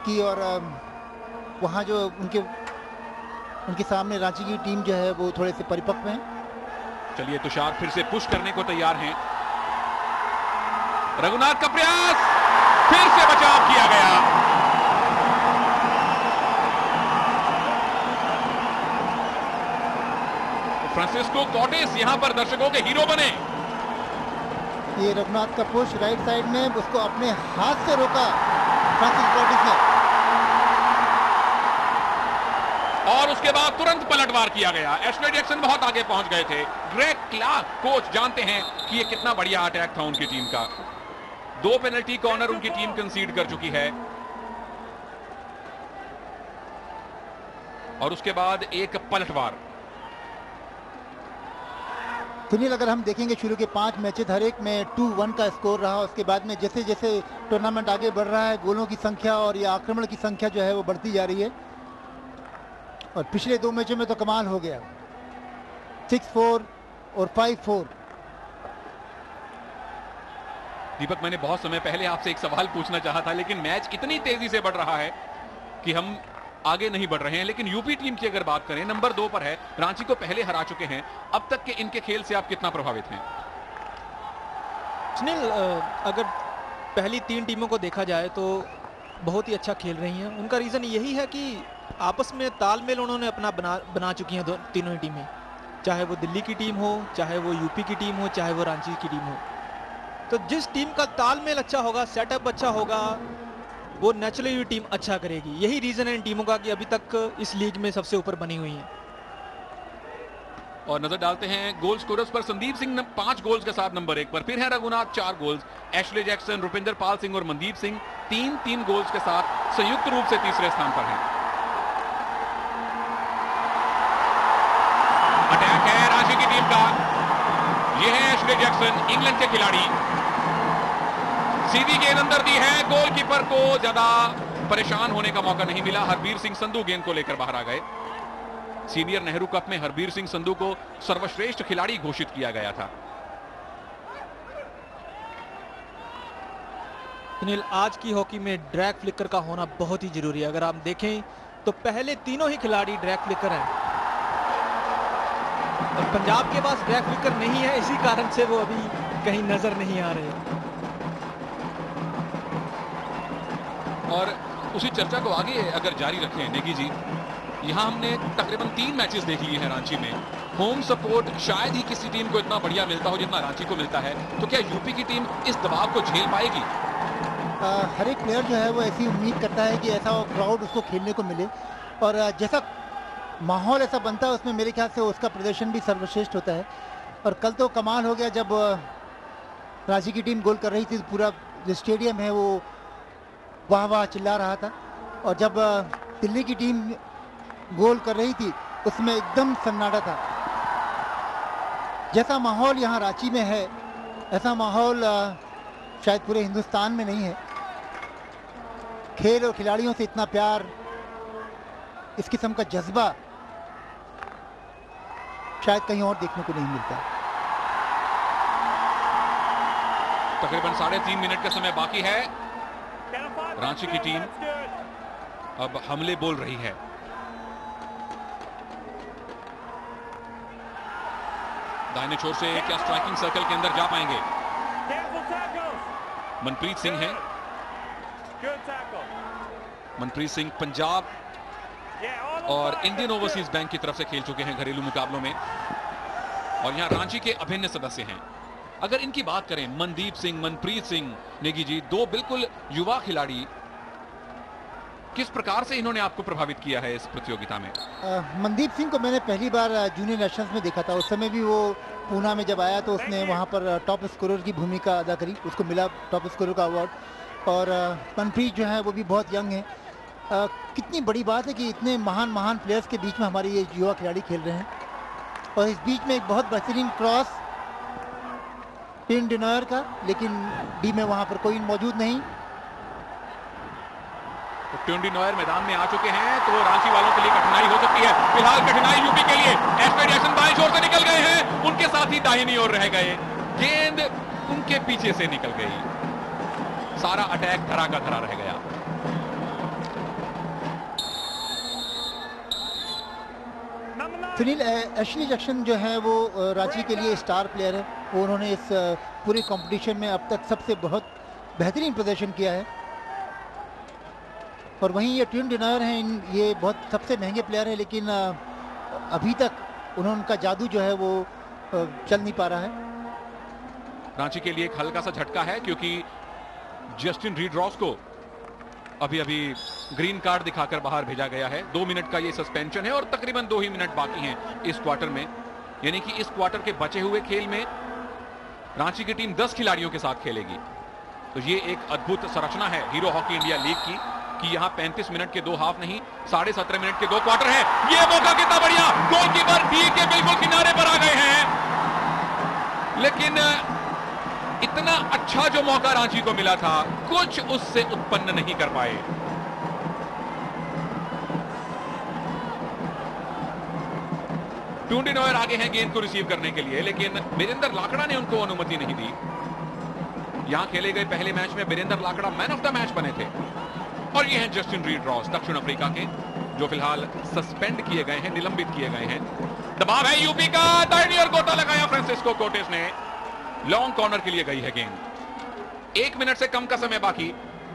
की और वहाँ जो उनके सामने रांची की टीम जो है वो थोड़े से परिपक्व हैं। चलिए तुषार फिर से पुश करने को तैयार हैं। रघुनाथ का प्रयास, फिर से बचाव किया गया। फ्रांसिस्को कॉटेस यहां पर दर्शकों के हीरो बने। ये रघुनाथ का पुश राइट साइड में, उसको अपने हाथ से रोका फ्रांसिस कॉटेस ने और उसके बाद तुरंत पलटवार किया गया। एशले जैक्सन बहुत आगे पहुंच गए थे। ग्रेग क्लार्क कोच जानते हैं कि ये कितना बढ़िया अटैक था उनकी टीम का। 2 पेनल्टी कॉर्नर उनकी टीम कंसीड कर चुकी है और उसके बाद एक पलटवार। सुनील, अगर हम देखेंगे शुरू के 5 मैचेस हर एक में 2-1 का स्कोर रहा। उसके बाद में जैसे जैसे टूर्नामेंट आगे बढ़ रहा है गोलों की संख्या और ये आक्रमण की संख्या जो है वो बढ़ती जा रही है और पिछले 2 मैचों में तो कमाल हो गया, 6-4 और 5-4। दीपक, मैंने बहुत समय पहले आपसे एक सवाल पूछना चाहा था, लेकिन मैच इतनी तेजी से बढ़ रहा है कि हम आगे नहीं बढ़ रहे हैं। लेकिन यूपी टीम की अगर बात करें, नंबर 2 पर है, रांची को पहले हरा चुके हैं। अब तक के इनके खेल से आप कितना प्रभावित हैं? सुनील, अगर पहली 3 टीमों को देखा जाए तो बहुत ही अच्छा खेल रही हैं। उनका रीज़न यही है कि आपस में तालमेल उन्होंने अपना बना चुकी हैं तीनों ही टीमें, चाहे वो दिल्ली की टीम हो, चाहे वो यूपी की टीम हो, चाहे वो रांची की टीम हो। तो जिस टीम का तालमेल अच्छा होगा, सेटअप अच्छा होगा, वो नेचुरली टीम अच्छा करेगी। यही रीजन है इन टीमों का कि अभी तक इस लीग में सबसे ऊपर बनी हुई हैं। और नजर डालते हैं गोल स्कोरर्स पर। संदीप सिंह 5 गोल्स के साथ नंबर 1 पर, फिर है Raghunath 4 goals, Ashley Jackson, Rupinder Pal Singh और मनदीप सिंह 3-3 गोल्स के साथ संयुक्त रूप से तीसरे स्थान पर हैं। अटैक है रांची की टीम का। यह है एशले जैक्सन, इंग्लैंड के खिलाड़ी। सीधी गेंद अंदर दी है, गोलकीपर को ज्यादा परेशान होने का मौका नहीं मिला। हरबीर सिंह संधू गेंद को लेकर बाहर आ गए। सीनियर नेहरू कप में हरबीर सिंह संधू को सर्वश्रेष्ठ खिलाड़ी घोषित किया गया था। सुनील, आज की हॉकी में ड्रैग फ्लिकर का होना बहुत ही जरूरी है। अगर आप देखें तो पहले तीनों ही खिलाड़ी ड्रैग फ्लिकर हैं और पंजाब के पास ड्रैग फ्लिकर नहीं है, इसी कारण से वो अभी कहीं नजर नहीं आ रहे। और उसी चर्चा को आगे अगर जारी रखें नेगी जी, यहां हमने तकरीबन 3 मैचेस देख लिए हैं रांची में। होम सपोर्ट शायद ही किसी टीम को इतना बढ़िया मिलता हो जितना रांची को मिलता है, तो क्या यूपी की टीम इस दबाव को झेल पाएगी? हर एक प्लेयर जो है वो ऐसी उम्मीद करता है कि ऐसा क्राउड उसको खेलने को मिले, और जैसा माहौल ऐसा बनता है उसमें मेरे ख्याल से उसका प्रदर्शन भी सर्वश्रेष्ठ होता है। और कल तो कमाल हो गया, जब रांची की टीम गोल कर रही थी तो पूरा जो स्टेडियम है वो वाह वाह चिल्ला रहा था, और जब दिल्ली की टीम गोल कर रही थी उसमें एकदम सन्नाटा था। जैसा माहौल यहाँ रांची में है ऐसा माहौल शायद पूरे हिंदुस्तान में नहीं है। खेल और खिलाड़ियों से इतना प्यार, इस किस्म का जज्बा शायद कहीं और देखने को नहीं मिलता। तकरीबन 3.5 मिनट का समय बाकी है। रांची की टीम अब हमले बोल रही है। दाहिने छोर से क्या स्ट्राइकिंग सर्कल के अंदर जा पाएंगे? मनप्रीत सिंह है। मनप्रीत सिंह पंजाब और इंडियन ओवरसीज बैंक की तरफ से खेल चुके हैं घरेलू मुकाबलों में, और यहां रांची के अभिन्न सदस्य हैं। अगर इनकी बात करें, मनदीप सिंह, मनप्रीत सिंह, नेगी जी, दो बिल्कुल युवा खिलाड़ी, किस प्रकार से इन्होंने आपको प्रभावित किया है इस प्रतियोगिता में? मनदीप सिंह को मैंने पहली बार जूनियर नेशनल्स में देखा था। उस समय भी वो पूना में जब आया तो उसने वहाँ पर टॉप स्कोरर की भूमिका अदा करी, उसको मिला टॉप स्कोरर का अवार्ड। और मनप्रीत जो है वो भी बहुत यंग है। कितनी बड़ी बात है कि इतने महान प्लेयर्स के बीच में हमारे ये युवा खिलाड़ी खेल रहे हैं, और इस बीच में एक बहुत बेहतरीन क्रॉस टिन डिनॉयर का, लेकिन डी में वहाँ पर कोई मौजूद नहीं। टिन डिनॉयर मैदान में आ चुके हैं, तो रांची वालों के लिए कठिनाई हो सकती है। फिलहाल कठिनाई यूपी के लिए। एसपी जैक्सन बाएं छोर से निकल गए हैं, उनके साथ ही दाहिनी ओर रह गए, गेंद उनके पीछे से निकल गई, सारा अटैक धरा का धरा रह गया। सुनील, एशली जैक्सन जो है वो रांची के लिए स्टार प्लेयर है। वो उन्होंने इस पूरे कंपटीशन में अब तक सबसे बहुत बेहतरीन प्रदर्शन किया है। और वहीं ये टिन डिनॉयर हैं, ये बहुत सबसे महंगे प्लेयर हैं, लेकिन अभी तक उनका जादू जो है वो चल नहीं पा रहा है। रांची के लिए एक हल्का सा झटका है, क्योंकि जस्टिन रीड रॉस को अभी ग्रीन कार्ड दिखाकर बाहर भेजा गया है। 2 मिनट का ये सस्पेंशन है और तकरीबन 2 ही मिनट बाकी हैं इस क्वार्टर में, यानी कि इस क्वार्टर के बचे हुए खेल में रांची की टीम 10 खिलाड़ियों के साथ खेलेगी। तो ये एक अद्भुत संरचना है हीरो हॉकी इंडिया लीग की, कि यहां 35 मिनट के 2 हाफ नहीं, 17.5 मिनट के 2 क्वार्टर है। ये मौका कितना बढ़िया, गोलकीपर ठीक है, बिल्कुल किनारे पर आ गए हैं, लेकिन इतना अच्छा जो मौका रांची को मिला था, कुछ उससे उत्पन्न नहीं कर पाए। टिन डिनॉयर आगे हैं गेंद को रिसीव करने के लिए, लेकिन वीरेंद्र लाकड़ा ने उनको अनुमति नहीं दी। यहां खेले गए पहले मैच में Virender Lakra man of the match बने थे। और ये हैं जस्टिन रीड रॉस, दक्षिण अफ्रीका के, जो फिलहाल सस्पेंड किए गए हैं, निलंबित किए गए हैं। दबाव है यूपी का, दाहिनी ओर गोता लगाया फ्रांसिस्को कोटेस ने, लॉन्ग कॉर्नर के लिए गई है गेंद। 1 मिनट से कम का समय बाकी।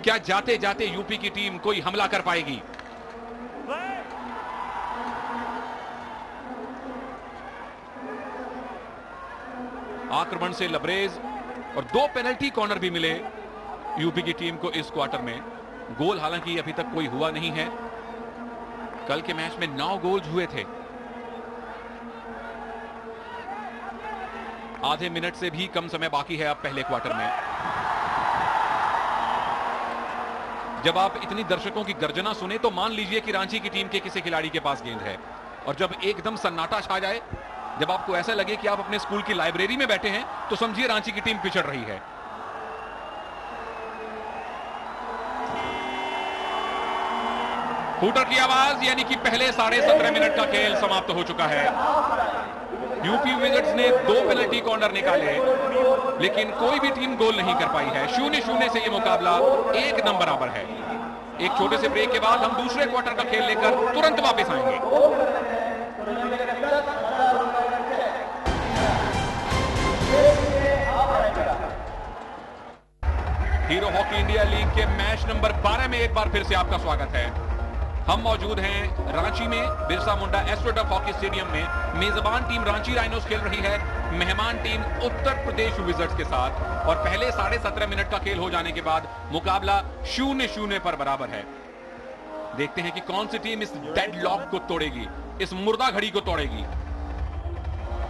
क्या जाते जाते यूपी की टीम कोई हमला कर पाएगी? आक्रमण से लबरेज, और 2 पेनल्टी कॉर्नर भी मिले यूपी की टीम को इस क्वार्टर में। गोल हालांकि अभी तक कोई हुआ नहीं है। कल के मैच में 9 गोल हुए थे। आधे मिनट से भी कम समय बाकी है अब पहले क्वार्टर में। जब आप इतनी दर्शकों की गर्जना सुने तो मान लीजिए कि रांची की टीम के किसी खिलाड़ी के पास गेंद है, और जब एकदम सन्नाटा छा जाए, जब आपको ऐसा लगे कि आप अपने स्कूल की लाइब्रेरी में बैठे हैं, तो समझिए रांची की टीम पिछड़ रही है। हूटर की आवाज, यानी कि पहले 17.5 मिनट का खेल समाप्त हो चुका है। यूपी विजिट्स ने 2 पेनल्टी कॉर्नर निकाले, लेकिन कोई भी टीम गोल नहीं कर पाई है। 0-0 से ये मुकाबला 1 नंबर बराबर है। एक छोटे से ब्रेक के बाद हम दूसरे क्वार्टर का खेल लेकर तुरंत वापस आएंगे। हीरो हॉकी इंडिया लीग के मैच नंबर 12 में एक बार फिर से आपका स्वागत है। हम मौजूद हैं रांची में Birsa Munda astroturf hockey stadium में। मेजबान टीम रांची राइनोस खेल रही है मेहमान टीम उत्तर प्रदेश विजर्ट्स के साथ, और पहले 17.5 मिनट का खेल हो जाने के बाद मुकाबला 0-0 पर बराबर है। देखते हैं कि कौन सी टीम इस डेडलॉक को तोड़ेगी, इस मुर्दा घड़ी को तोड़ेगी।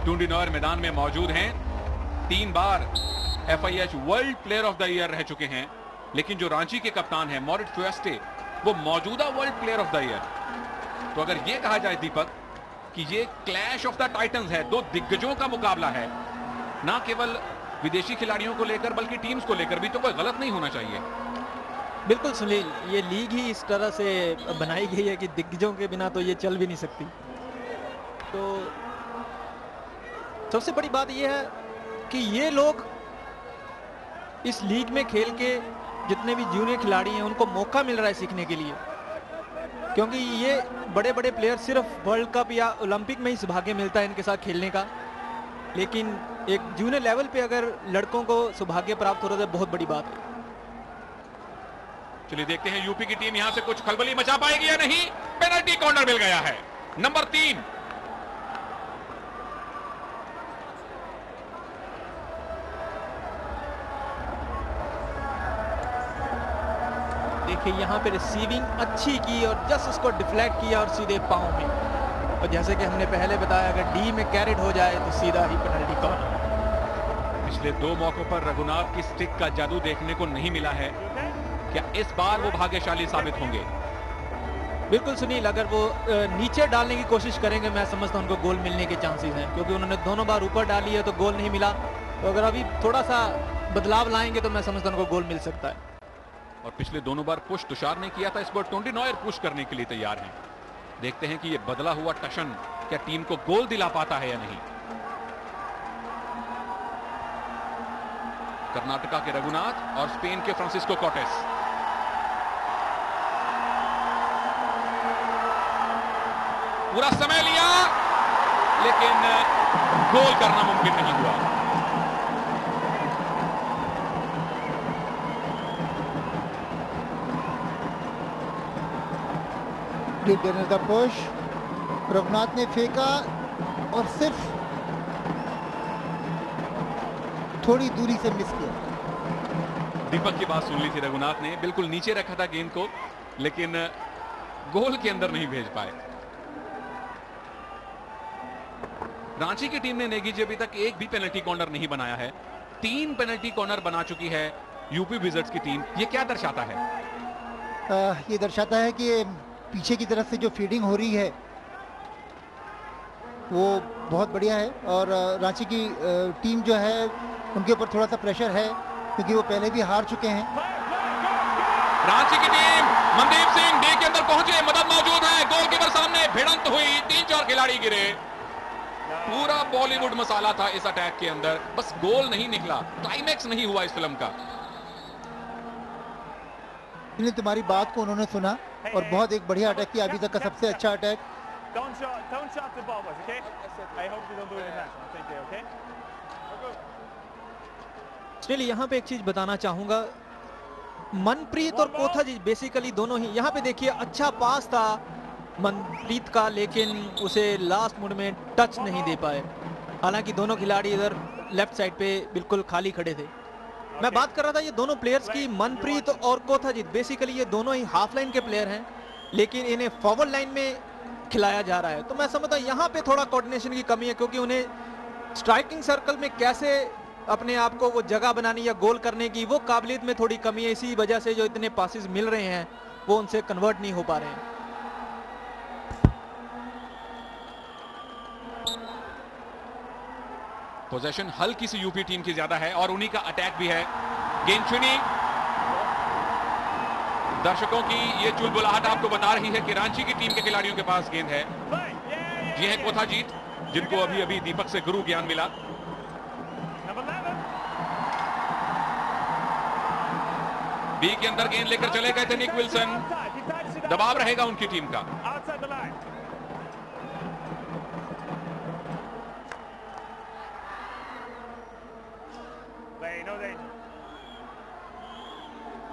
टुंडी नॉयर मैदान में मौजूद हैं, 3 बार FIH world player of the year रह चुके हैं, लेकिन जो रांची के कप्तान हैं मॉरिट फ्यूएस्टे, वो मौजूदा world player of the year. तो अगर ये कहा जाए दीपक कि ये क्लैश ऑफ द टाइटंस है, 2 दिग्गजों का मुकाबला है, ना केवल विदेशी खिलाड़ियों को लेकर बल्कि टीम्स को लेकर भी, तो कोई गलत नहीं होना चाहिए। बिल्कुल सुनील, ये लीग ही इस तरह से बनाई गई है कि दिग्गजों के बिना तो ये चल भी नहीं सकती। तो सबसे बड़ी बात ये है कि ये लोग इस लीग में खेल के जितने भी जूनियर खिलाड़ी हैं उनको मौका मिल रहा है सीखने के लिए, क्योंकि ये बड़े बड़े प्लेयर सिर्फ वर्ल्ड कप या ओलंपिक में ही सौभाग्य मिलता है इनके साथ खेलने का, लेकिन एक जूनियर लेवल पे अगर लड़कों को सौभाग्य प्राप्त हो रहा है बहुत बड़ी बात है। चलिए देखते हैं यूपी की टीम यहां से कुछ खलबली मचा पाएगी या नहीं। पेनल्टी कॉर्नर मिल गया है, नंबर 3। देखिए यहाँ पे रिसीविंग अच्छी की और जस्ट उसको डिफ्लेक्ट किया और सीधे पाँव में, और जैसे कि हमने पहले बताया अगर डी में कैरेट हो जाए तो सीधा ही पेनल्टी कॉर्नर। पिछले 2 मौकों पर रघुनाथ की स्टिक का जादू देखने को नहीं मिला है, क्या इस बार वो भाग्यशाली साबित होंगे? बिल्कुल सुनील, अगर वो नीचे डालने की कोशिश करेंगे मैं समझता हूँ उनको गोल मिलने के चांसेस हैं, क्योंकि उन्होंने दोनों बार ऊपर डाली है तो गोल नहीं मिला। तो अगर अभी थोड़ा सा बदलाव लाएंगे तो मैं समझता हूँ उनको गोल मिल सकता है। और पिछले दोनों बार पुश तुषार ने किया था, इस बार टुंडी नॉयर पुश करने के लिए तैयार हैं। देखते हैं कि ये बदला हुआ टशन क्या टीम को गोल दिला पाता है या नहीं। कर्नाटका के रघुनाथ और स्पेन के फ्रांसिस्को कॉटेस। पूरा समय लिया लेकिन गोल करना मुमकिन नहीं हुआ। पुश रघुनाथ ने फेंका और सिर्फ थोड़ी दूरी से मिस किया। दीपक की बात सुन ली थी रघुनाथ ने, बिल्कुल नीचे रखा था गेंद को, लेकिन गोल के अंदर नहीं भेज पाए। रांची की टीम ने नेगी जी अभी तक एक भी पेनल्टी कॉर्नर नहीं बनाया है। 3 पेनल्टी कॉर्नर बना चुकी है यूपी विजर्ट्स की टीम। ये क्या दर्शाता है? ये दर्शाता है कि पीछे की तरफ से जो फीडिंग हो रही है वो बहुत बढ़िया है, और रांची की टीम जो है उनके ऊपर थोड़ा सा प्रेशर है क्योंकि वो पहले भी हार चुके हैं। रांची की टीम, मनदीप सिंह डे के अंदर पहुंचे, मदद मौजूद है, गोलकीपर सामने भिड़ंत हुई, 3-4 खिलाड़ी गिरे। पूरा बॉलीवुड मसाला था इस अटैक के अंदर, बस गोल नहीं निकला, क्लाइमैक्स नहीं हुआ इस फिल्म का। तुम्हारी बात को उन्होंने सुना और बहुत एक बढ़िया अटैक किया, अभी तक का सबसे अच्छा अटैक। चलिए यहाँ पे एक चीज बताना चाहूंगा, मनप्रीत और कोथाजी बेसिकली दोनों ही, यहाँ पे देखिए अच्छा पास था मनप्रीत का, लेकिन उसे लास्ट मोड में टच नहीं दे पाए। हालांकि दोनों खिलाड़ी इधर लेफ्ट साइड पे बिल्कुल खाली खड़े थे। मैं बात कर रहा था ये दोनों प्लेयर्स की, मनप्रीत और कोथाजीत, बेसिकली ये दोनों ही हाफ लाइन के प्लेयर हैं, लेकिन इन्हें फॉरवर्ड लाइन में खिलाया जा रहा है। तो मैं समझता हूँ यहाँ पे थोड़ा कोऑर्डिनेशन की कमी है, क्योंकि उन्हें स्ट्राइकिंग सर्कल में कैसे अपने आप को वो जगह बनानी या गोल करने की वो काबिलियत में थोड़ी कमी है। इसी वजह से जो इतने पासेस मिल रहे हैं वो उनसे कन्वर्ट नहीं हो पा रहे हैं। पोजीशन हल्की सी यूपी टीम की ज्यादा है और उन्हीं का अटैक भी है। गेंद चुनी, दर्शकों की ये चुलबुलाहट आपको बता रही है कि रांची की टीम के खिलाड़ियों के पास गेंद है। ये है कोथाजीत, जिनको अभी अभी दीपक से गुरु ज्ञान मिला। बी के अंदर गेंद लेकर चले गए थे निक विल्सन, दबाव रहेगा उनकी टीम का।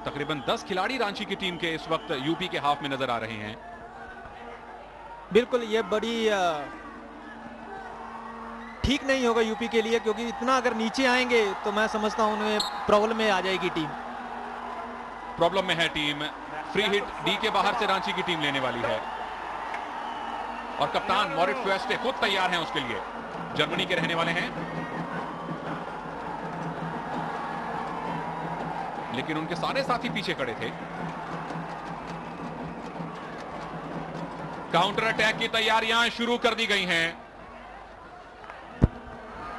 तकरीबन 10 खिलाड़ी रांची की टीम के इस वक्त यूपी के हाफ में नजर आ रहे हैं। बिल्कुल ये बड़ी ठीक नहीं होगा यूपी के लिए, क्योंकि इतना अगर नीचे आएंगे तो मैं समझता हूं उन्हें प्रॉब्लम में आ जाएगी टीम। प्रॉब्लम में है टीम। फ्री हिट डी के बाहर से रांची की टीम लेने वाली है और कप्तान मॉरिट फ्वेस्टे खुद तैयार हैं उसके लिए। जर्मनी के रहने वाले हैं, लेकिन उनके सारे साथी पीछे खड़े थे। काउंटर अटैक की तैयारियां शुरू कर दी गई हैं।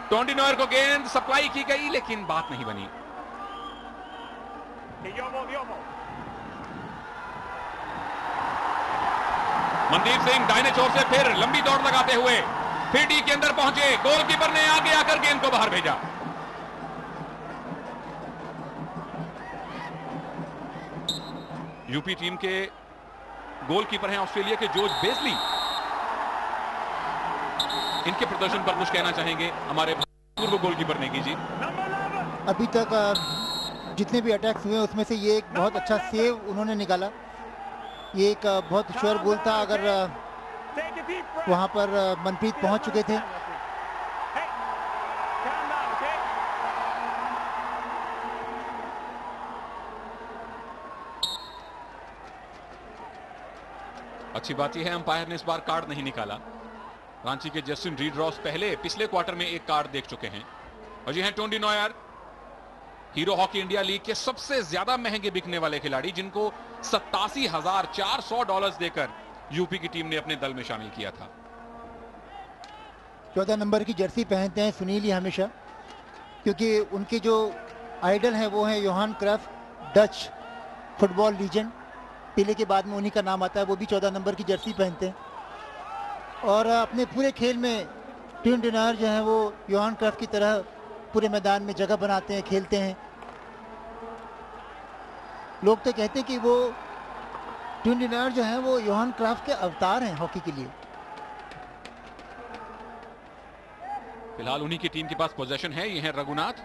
टोंडी नॉयर को गेंद सप्लाई की गई, लेकिन बात नहीं बनी। मनदीप सिंह दाहिने छोर से फिर लंबी दौड़ लगाते हुए फिर डी के अंदर पहुंचे। गोलकीपर ने आगे आकर गेंद को बाहर भेजा। यूपी टीम के गोलकीपर हैं ऑस्ट्रेलिया के जॉर्ज बेजली। इनके प्रदर्शन पर कुछ कहना चाहेंगे हमारे पूर्व गोलकीपर ने कीजिए। अभी तक जितने भी अटैक्स हुए उसमें से ये एक बहुत अच्छा सेव उन्होंने निकाला। ये एक बहुत श्योर गोल था, अगर वहां पर मनप्रीत पहुंच चुके थे। अच्छी बात यह है अंपायर ने इस बार कार्ड नहीं निकाला। रांची के जस्टिन रीड रॉस पिछले क्वार्टर में एक कार्ड देख चुके हैं। और ये हैं टोंडी नॉयर, हीरो हॉकी इंडिया लीग के सबसे ज्यादा महंगे बिकने वाले खिलाड़ी, जिनको $87,400 देकर यूपी की टीम ने अपने दल में शामिल किया था। 14 नंबर की जर्सी पहनते हैं सुनील ही हमेशा, क्योंकि उनके जो आइडल हैं वो हैं Johan Cruyff, Dutch football legend. Pele के बाद में उन्हीं का नाम आता है, वो भी 14 नंबर की जर्सी पहनते हैं। और अपने पूरे खेल में टोंडी नॉयर जो है वो योहान क्राइफ की तरह पूरे मैदान में जगह बनाते हैं, खेलते हैं। लोग तो कहते हैं कि वो टोंडी नॉयर जो है वो योहान क्राइफ के अवतार हैं हॉकी के लिए। फिलहाल उन्हीं की टीम के पास पोजीशन है। ये है रघुनाथ,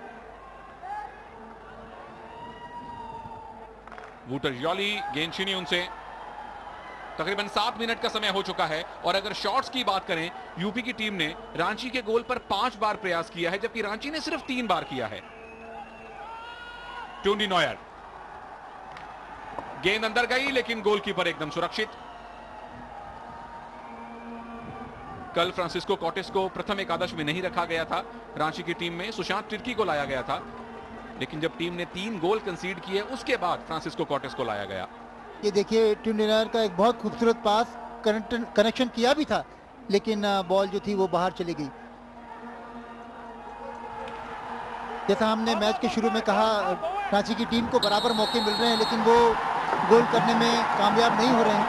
वूटर यॉली, गेंद छीनी उनसे। तकरीबन 7 मिनट का समय हो चुका है और अगर शॉट्स की बात करें, यूपी की टीम ने रांची के गोल पर 5 बार प्रयास किया है, जबकि रांची ने सिर्फ 3 बार किया है। टोंडी नॉयर, गेंद अंदर गई लेकिन गोलकीपर एकदम सुरक्षित। कल फ्रांसिस्को कॉटेस को प्रथम एकादश में नहीं रखा गया था। रांची की टीम में सुशांत तिर्की को लाया गया था, लेकिन जब टीम ने 3 गोल कंसीड किए उसके बाद फ्रांसिस्को कॉटेस को लाया गया। ये देखिए टोंडी नॉयर का एक बहुत खूबसूरत पास कनेक्शन किया भी था, लेकिन बॉल जो थी वो बाहर चली गई। जैसा हमने मैच के शुरू में कहा, रांची की टीम को बराबर मौके मिल रहे हैं, लेकिन वो गोल करने में कामयाब नहीं हो रहे हैं।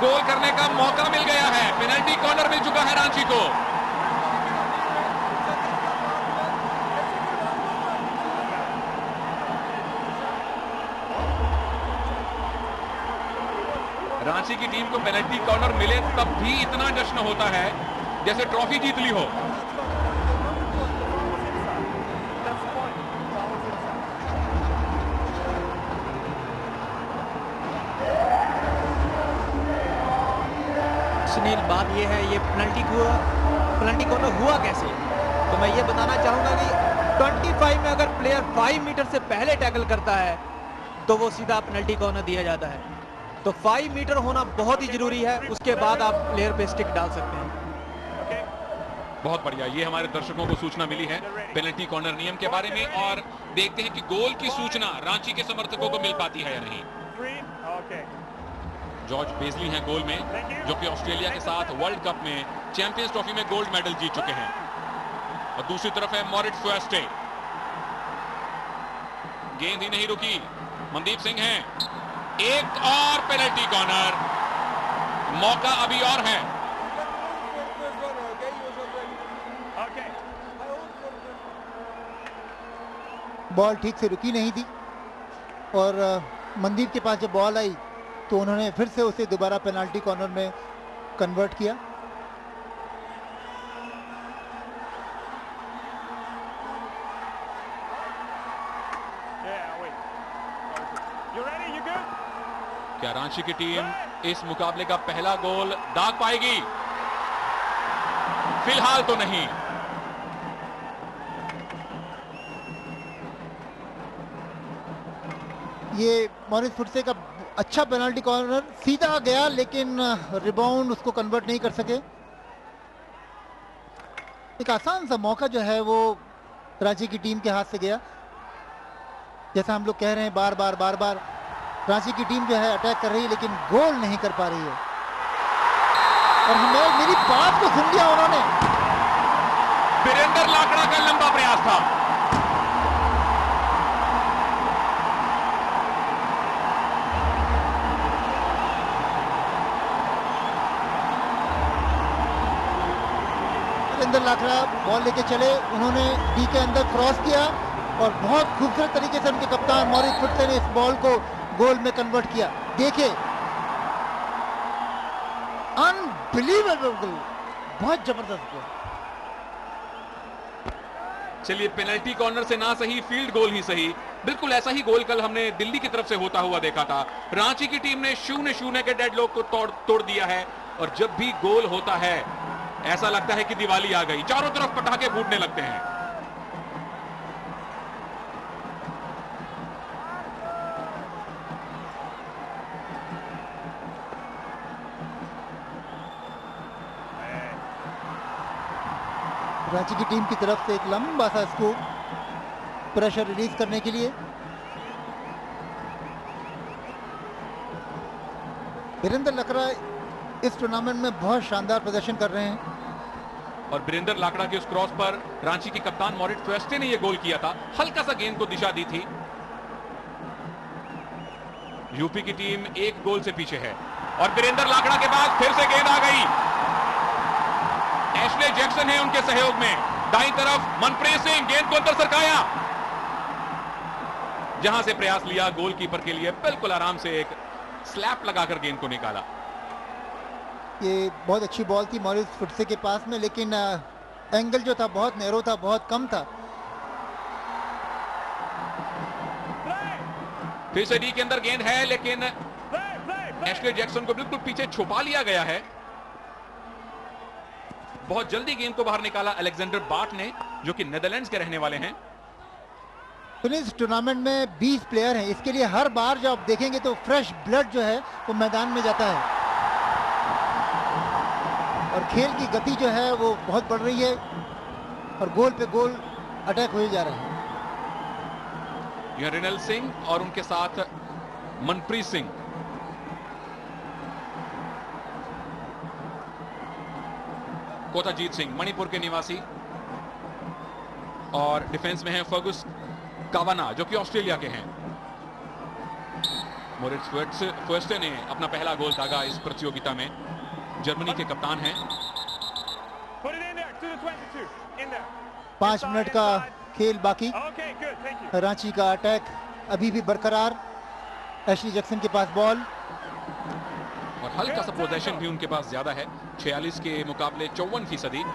गोल करने का मौका मिल गया है, पेनल्टी कॉर्नर मिल चुका है रांची को। रांची की टीम को पेनल्टी कॉर्नर मिले तब भी इतना जश्न होता है जैसे ट्रॉफी जीत ली हो। सुनील, बात ये है, ये पेनल्टी कॉर्नर हुआ कैसे? तो मैं ये बताना चाहूंगा कि 25 में अगर प्लेयर 5 मीटर से पहले टैकल करता है तो वो सीधा पेनल्टी कॉर्नर दिया जाता है। तो 5 मीटर होना बहुत ही जरूरी है, उसके बाद आप प्लेयर पे स्टिक डाल सकते हैं। बहुत बढ़िया, ये हमारे दर्शकों को सूचना मिली है पेनल्टी कॉर्नर नियम के बारे में, और देखते हैं कि गोल की सूचना रांची के समर्थकों को मिल पाती है या नहीं। जॉर्ज बेजली हैं गोल में, जो कि ऑस्ट्रेलिया के साथ वर्ल्ड कप में चैंपियंस ट्रॉफी में गोल्ड मेडल जीत चुके हैं। और दूसरी तरफ है मॉरिट फ्वेस्टे। गेंद ही नहीं रुकी, मनदीप सिंह हैं, एक और पेनल्टी कॉर्नर, मौका अभी और है। बॉल ठीक से रुकी नहीं थी और मनदीप के पास जब बॉल आई तो उन्होंने फिर से उसे दोबारा पेनल्टी कॉर्नर में कन्वर्ट किया। क्या रांची की टीम इस मुकाबले का पहला गोल दाग पाएगी? फिलहाल तो नहीं। ये मॉरिस फुटसे का अच्छा पेनल्टी कॉर्नर सीधा गया, लेकिन रिबाउंड उसको कन्वर्ट नहीं कर सके। एक आसान सा मौका जो है वो रांची की टीम के हाथ से गया। जैसा हम लोग कह रहे हैं बार बार रांची की टीम जो है अटैक कर रही है लेकिन गोल नहीं कर पा रही है। और मेरी बात को सुन लिया उन्होंने। वीरेंद्र लाकड़ा का लंबा प्रयास था। वीरेंद्र लाकड़ा बॉल लेके चले, उन्होंने डी के अंदर क्रॉस किया और बहुत खूबसूरत तरीके से उनके कप्तान मॉरिस फुटसे ने इस बॉल को गोल में कन्वर्ट किया। देखिए, अनबिलीवेबल गोल, बहुत जबरदस्त गोल। चलिए, पेनल्टी कॉर्नर से ना सही, फील्ड गोल ही सही। बिल्कुल ऐसा ही गोल कल हमने दिल्ली की तरफ से होता हुआ देखा था। रांची की टीम ने 0-0 के डेडलॉक को तोड़ दिया है और जब भी गोल होता है ऐसा लगता है कि दिवाली आ गई, चारों तरफ पटाखे फूटने लगते हैं। रांची की टीम की तरफ से एक लंबा सा स्कोप प्रेशर रिलीज करने के लिए। वीरेंद्र लाकड़ा इस टूर्नामेंट में बहुत शानदार प्रदर्शन कर रहे हैं। और वीरेंद्र लाकड़ा के उस क्रॉस पर रांची के कप्तान मॉरिस फुटसे ने यह गोल किया था। हल्का सा गेंद को दिशा दी थी। यूपी की टीम एक गोल से पीछे है और वीरेंद्र लाकड़ा के बाद फिर से गेंद आ गई। एशले जैक्सन है उनके सहयोग में। दाईं तरफ मनप्रीत सिंह, गेंद को अंदर सरकाया। जहां से प्रयास लिया गोलकीपर के लिए बिल्कुल आराम से एक स्लैप लगाकर गेंद को निकाला। ये बहुत अच्छी बॉल थी मॉरिस फुटसे के पास में, लेकिन एंगल जो था बहुत नैरो था, बहुत कम था। फिर से डी के अंदर गेंद है लेकिन एशले जैक्सन को बिल्कुल पीछे छुपा लिया गया है। बहुत जल्दी गेंद को बाहर निकाला अलेक्जेंडर बाट ने, जो कि नेदरलैंड्स के रहने वाले हैं। तो इस टूर्नामेंट में 20 प्लेयर हैं। इसके लिए हर बार जब आप देखेंगे तो फ्रेश ब्लड जो है वो मैदान में जाता है और खेल की गति जो है वो बहुत बढ़ रही है और गोल पे गोल अटैक हुए जा रहे हैं। यह रिनल सिंह और उनके साथ मनप्रीत सिंह। कोताजीत सिंह मणिपुर के निवासी और डिफेंस में है फर्गुस कावाना जो कि ऑस्ट्रेलिया के हैं। मॉरिस फुटसे ने अपना पहला गोल दागा इस प्रतियोगिता में। जर्मनी के कप्तान हैं। 5 मिनट का खेल बाकी। रांची का अटैक अभी भी बरकरार। एशली जैक्सन के पास बॉल और हल्का सा पोजीशन भी उनके पास ज्यादा है, 46 के मुकाबले 54%।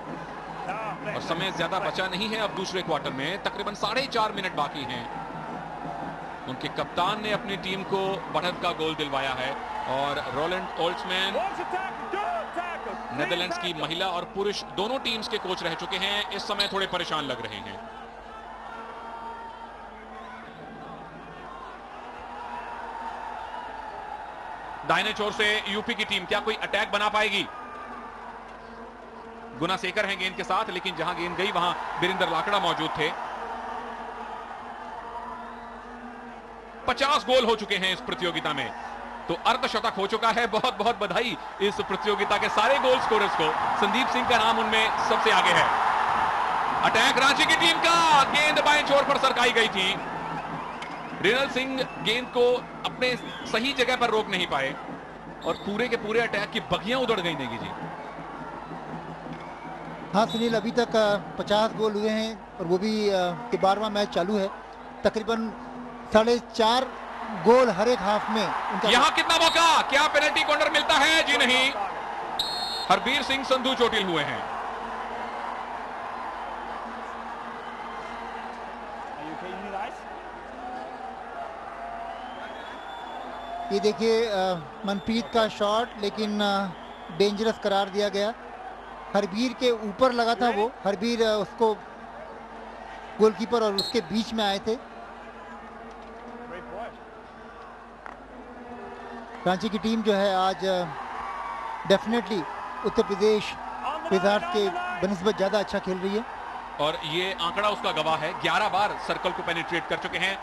और समय ज्यादा बचा नहीं है अब दूसरे क्वार्टर में, तकरीबन 4.5 मिनट बाकी हैं। उनके कप्तान ने अपनी टीम को बढ़त का गोल दिलवाया है और रोलैंड ओल्ट्समैन नेदरलैंड्स की महिला और पुरुष दोनों टीम्स के कोच रह चुके हैं। इस समय थोड़े परेशान लग रहे हैं। दाहिने छोर से यूपी की टीम क्या कोई अटैक बना पाएगी? गुनासेकर हैं गेंद के साथ, लेकिन जहां गेंद गई वहां वीरेंद्र लाकड़ा मौजूद थे। 50 गोल हो चुके हैं इस प्रतियोगिता में, तो अर्धशतक हो चुका है। बहुत बहुत बधाई इस प्रतियोगिता के सारे गोल स्कोरर्स को। संदीप सिंह का नाम उनमें सबसे आगे है। अटैक रांची की टीम का, गेंद बाएं छोर पर सरकाई गई थी। रिनल सिंह गेंद को अपने सही जगह पर रोक नहीं पाए और पूरे के पूरे अटैक की बगियां उधड़ गई। नेगी जी। हाँ सुनील, अभी तक 50 गोल हुए हैं और वो भी 12वां मैच चालू है। तकरीबन 4.5 गोल हर एक हाफ में उनका। यहां कितना मौका, क्या पेनल्टी कॉर्नर मिलता है? जी नहीं, हरबीर सिंह संधू चोटिल हुए हैं। ये देखिए मनप्रीत का शॉट, लेकिन डेंजरस करार दिया गया। हरबीर के ऊपर लगा था वो, हरबीर उसको गोलकीपर और उसके बीच में आए थे। रांची की टीम जो है आज डेफिनेटली उत्तर प्रदेश विजार्ड्स के बनिस्बत ज़्यादा अच्छा खेल रही है। और ये आंकड़ा उसका गवाह है, 11 बार सर्कल को पेनिट्रेट कर चुके हैं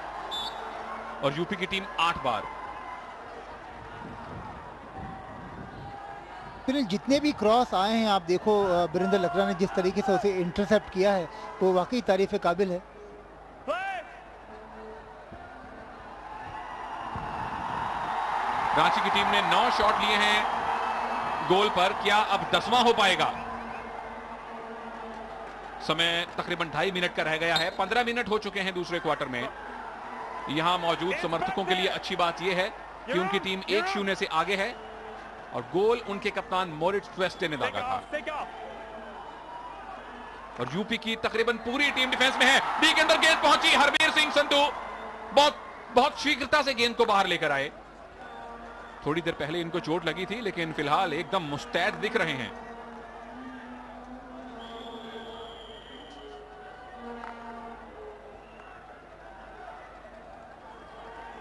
और यूपी की टीम 8 बार। फिर जितने भी क्रॉस आए हैं आप देखो, वीरेंद्र लकड़ा ने जिस तरीके से उसे इंटरसेप्ट किया है वो वाकई तारीफ काबिल है। रांची की टीम ने 9 शॉट लिए हैं गोल पर, क्या अब 10वां हो पाएगा? समय तकरीबन 2.5 मिनट का रह गया है। 15 मिनट हो चुके हैं दूसरे क्वार्टर में। यहां मौजूद समर्थकों के लिए अच्छी बात यह है कि उनकी टीम 1-0 से आगे है और गोल उनके कप्तान मोरिट्स ट्वेस्टे ने दागा था। और यूपी की तकरीबन पूरी टीम डिफेंस में है। डी के अंदर गेंद पहुंची, हरबीर सिंह संधू बहुत शीघ्रता से गेंद को बाहर लेकर आए। थोड़ी देर पहले इनको चोट लगी थी, लेकिन फिलहाल एकदम मुस्तैद दिख रहे हैं।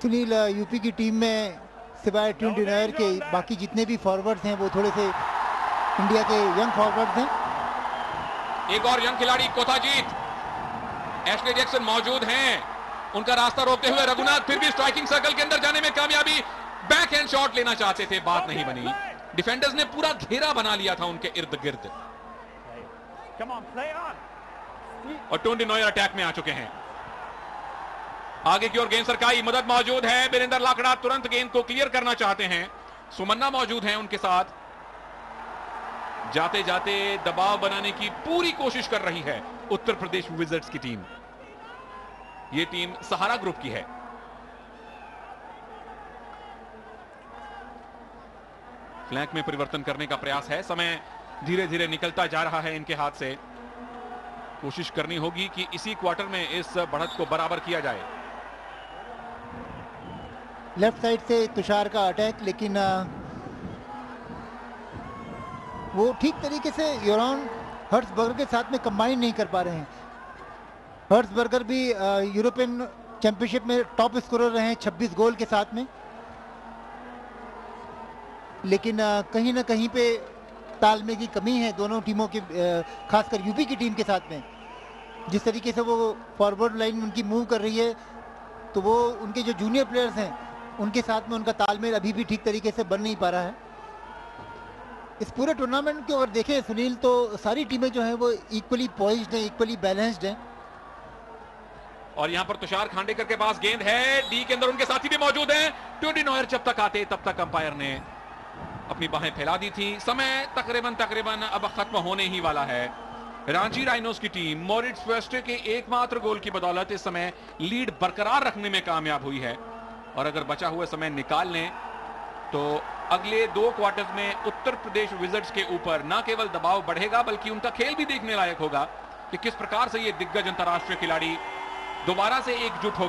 सुनील, यूपी की टीम में सिवाय टिन डिनॉयर के बाकी जितने भी फॉरवर्ड्स हैं वो थोड़े से इंडिया के यंग फॉरवर्ड्स हैं। एक और यंग खिलाड़ी कोथाजीत, एशले जैक्सन मौजूद हैं। उनका रास्ता रोकते हुए रघुनाथ फिर भी स्ट्राइकिंग सर्कल के अंदर जाने में कामयाबी। बैक हैंड शॉट लेना चाहते थे, बात नहीं बनी। डिफेंडर्स ने पूरा घेरा बना लिया था उनके इर्द गिर्द। और टिन डिनॉयर अटैक में आ चुके हैं। आगे की ओर गेंद सरकाई, मदद मौजूद है। वीरेंद्र लाकड़ा तुरंत गेंद को क्लियर करना चाहते हैं। सुमन्ना मौजूद हैं उनके साथ। जाते जाते दबाव बनाने की पूरी कोशिश कर रही है उत्तर प्रदेश विजर्ड्स की टीम। यह टीम सहारा ग्रुप की है। फ्लैंक में परिवर्तन करने का प्रयास है। समय धीरे धीरे निकलता जा रहा है इनके हाथ से। कोशिश करनी होगी कि इसी क्वार्टर में इस बढ़त को बराबर किया जाए। लेफ्ट साइड से तुषार का अटैक, लेकिन वो ठीक तरीके से योरान हर्ट्सबर्गर के साथ में कंबाइन नहीं कर पा रहे हैं। हर्ट्सबर्गर भी यूरोपियन चैंपियनशिप में टॉप स्कोरर रहे हैं 26 गोल के साथ में, लेकिन कहीं ना कहीं पे तालमेल की कमी है दोनों टीमों के, खासकर यूपी की टीम के साथ में। जिस तरीके से वो फॉरवर्ड लाइन उनकी मूव कर रही है, तो वो उनके जो जूनियर प्लेयर्स हैं उनके साथ में उनका तालमेल अभी भी ठीक तरीके से बन नहीं पा रहा है। इस पूरे टूर्नामेंट को अगर देखें सुनील, तो सारी टीमें जो हैं वो इक्वली पॉइज्ड हैं, इक्वली बैलेंस्ड हैं। और यहां पर तुषार खांडेकर के पास गेंद है। डी के अंदर उनके साथी भी मौजूद हैं। टिन डिनॉयर जब तक आते तब तक अंपायर ने अपनी बाहें फैला दी थी। समय तकरीबन अब खत्म होने ही वाला है। रांची राइनोज की टीम मोरिट्स ट्वेस्टे के एकमात्र गोल की बदौलत इस समय लीड बरकरार रखने में कामयाब हुई है। और अगर बचा हुआ समय निकाल लें तो अगले 2 क्वार्टर्स में उत्तर प्रदेश विजर्ड्स के ऊपर न केवल दबाव बढ़ेगा, बल्कि उनका खेल भी देखने लायक होगा कि किस प्रकार से ये दिग्गज अंतर्राष्ट्रीय खिलाड़ी दोबारा से एकजुट हो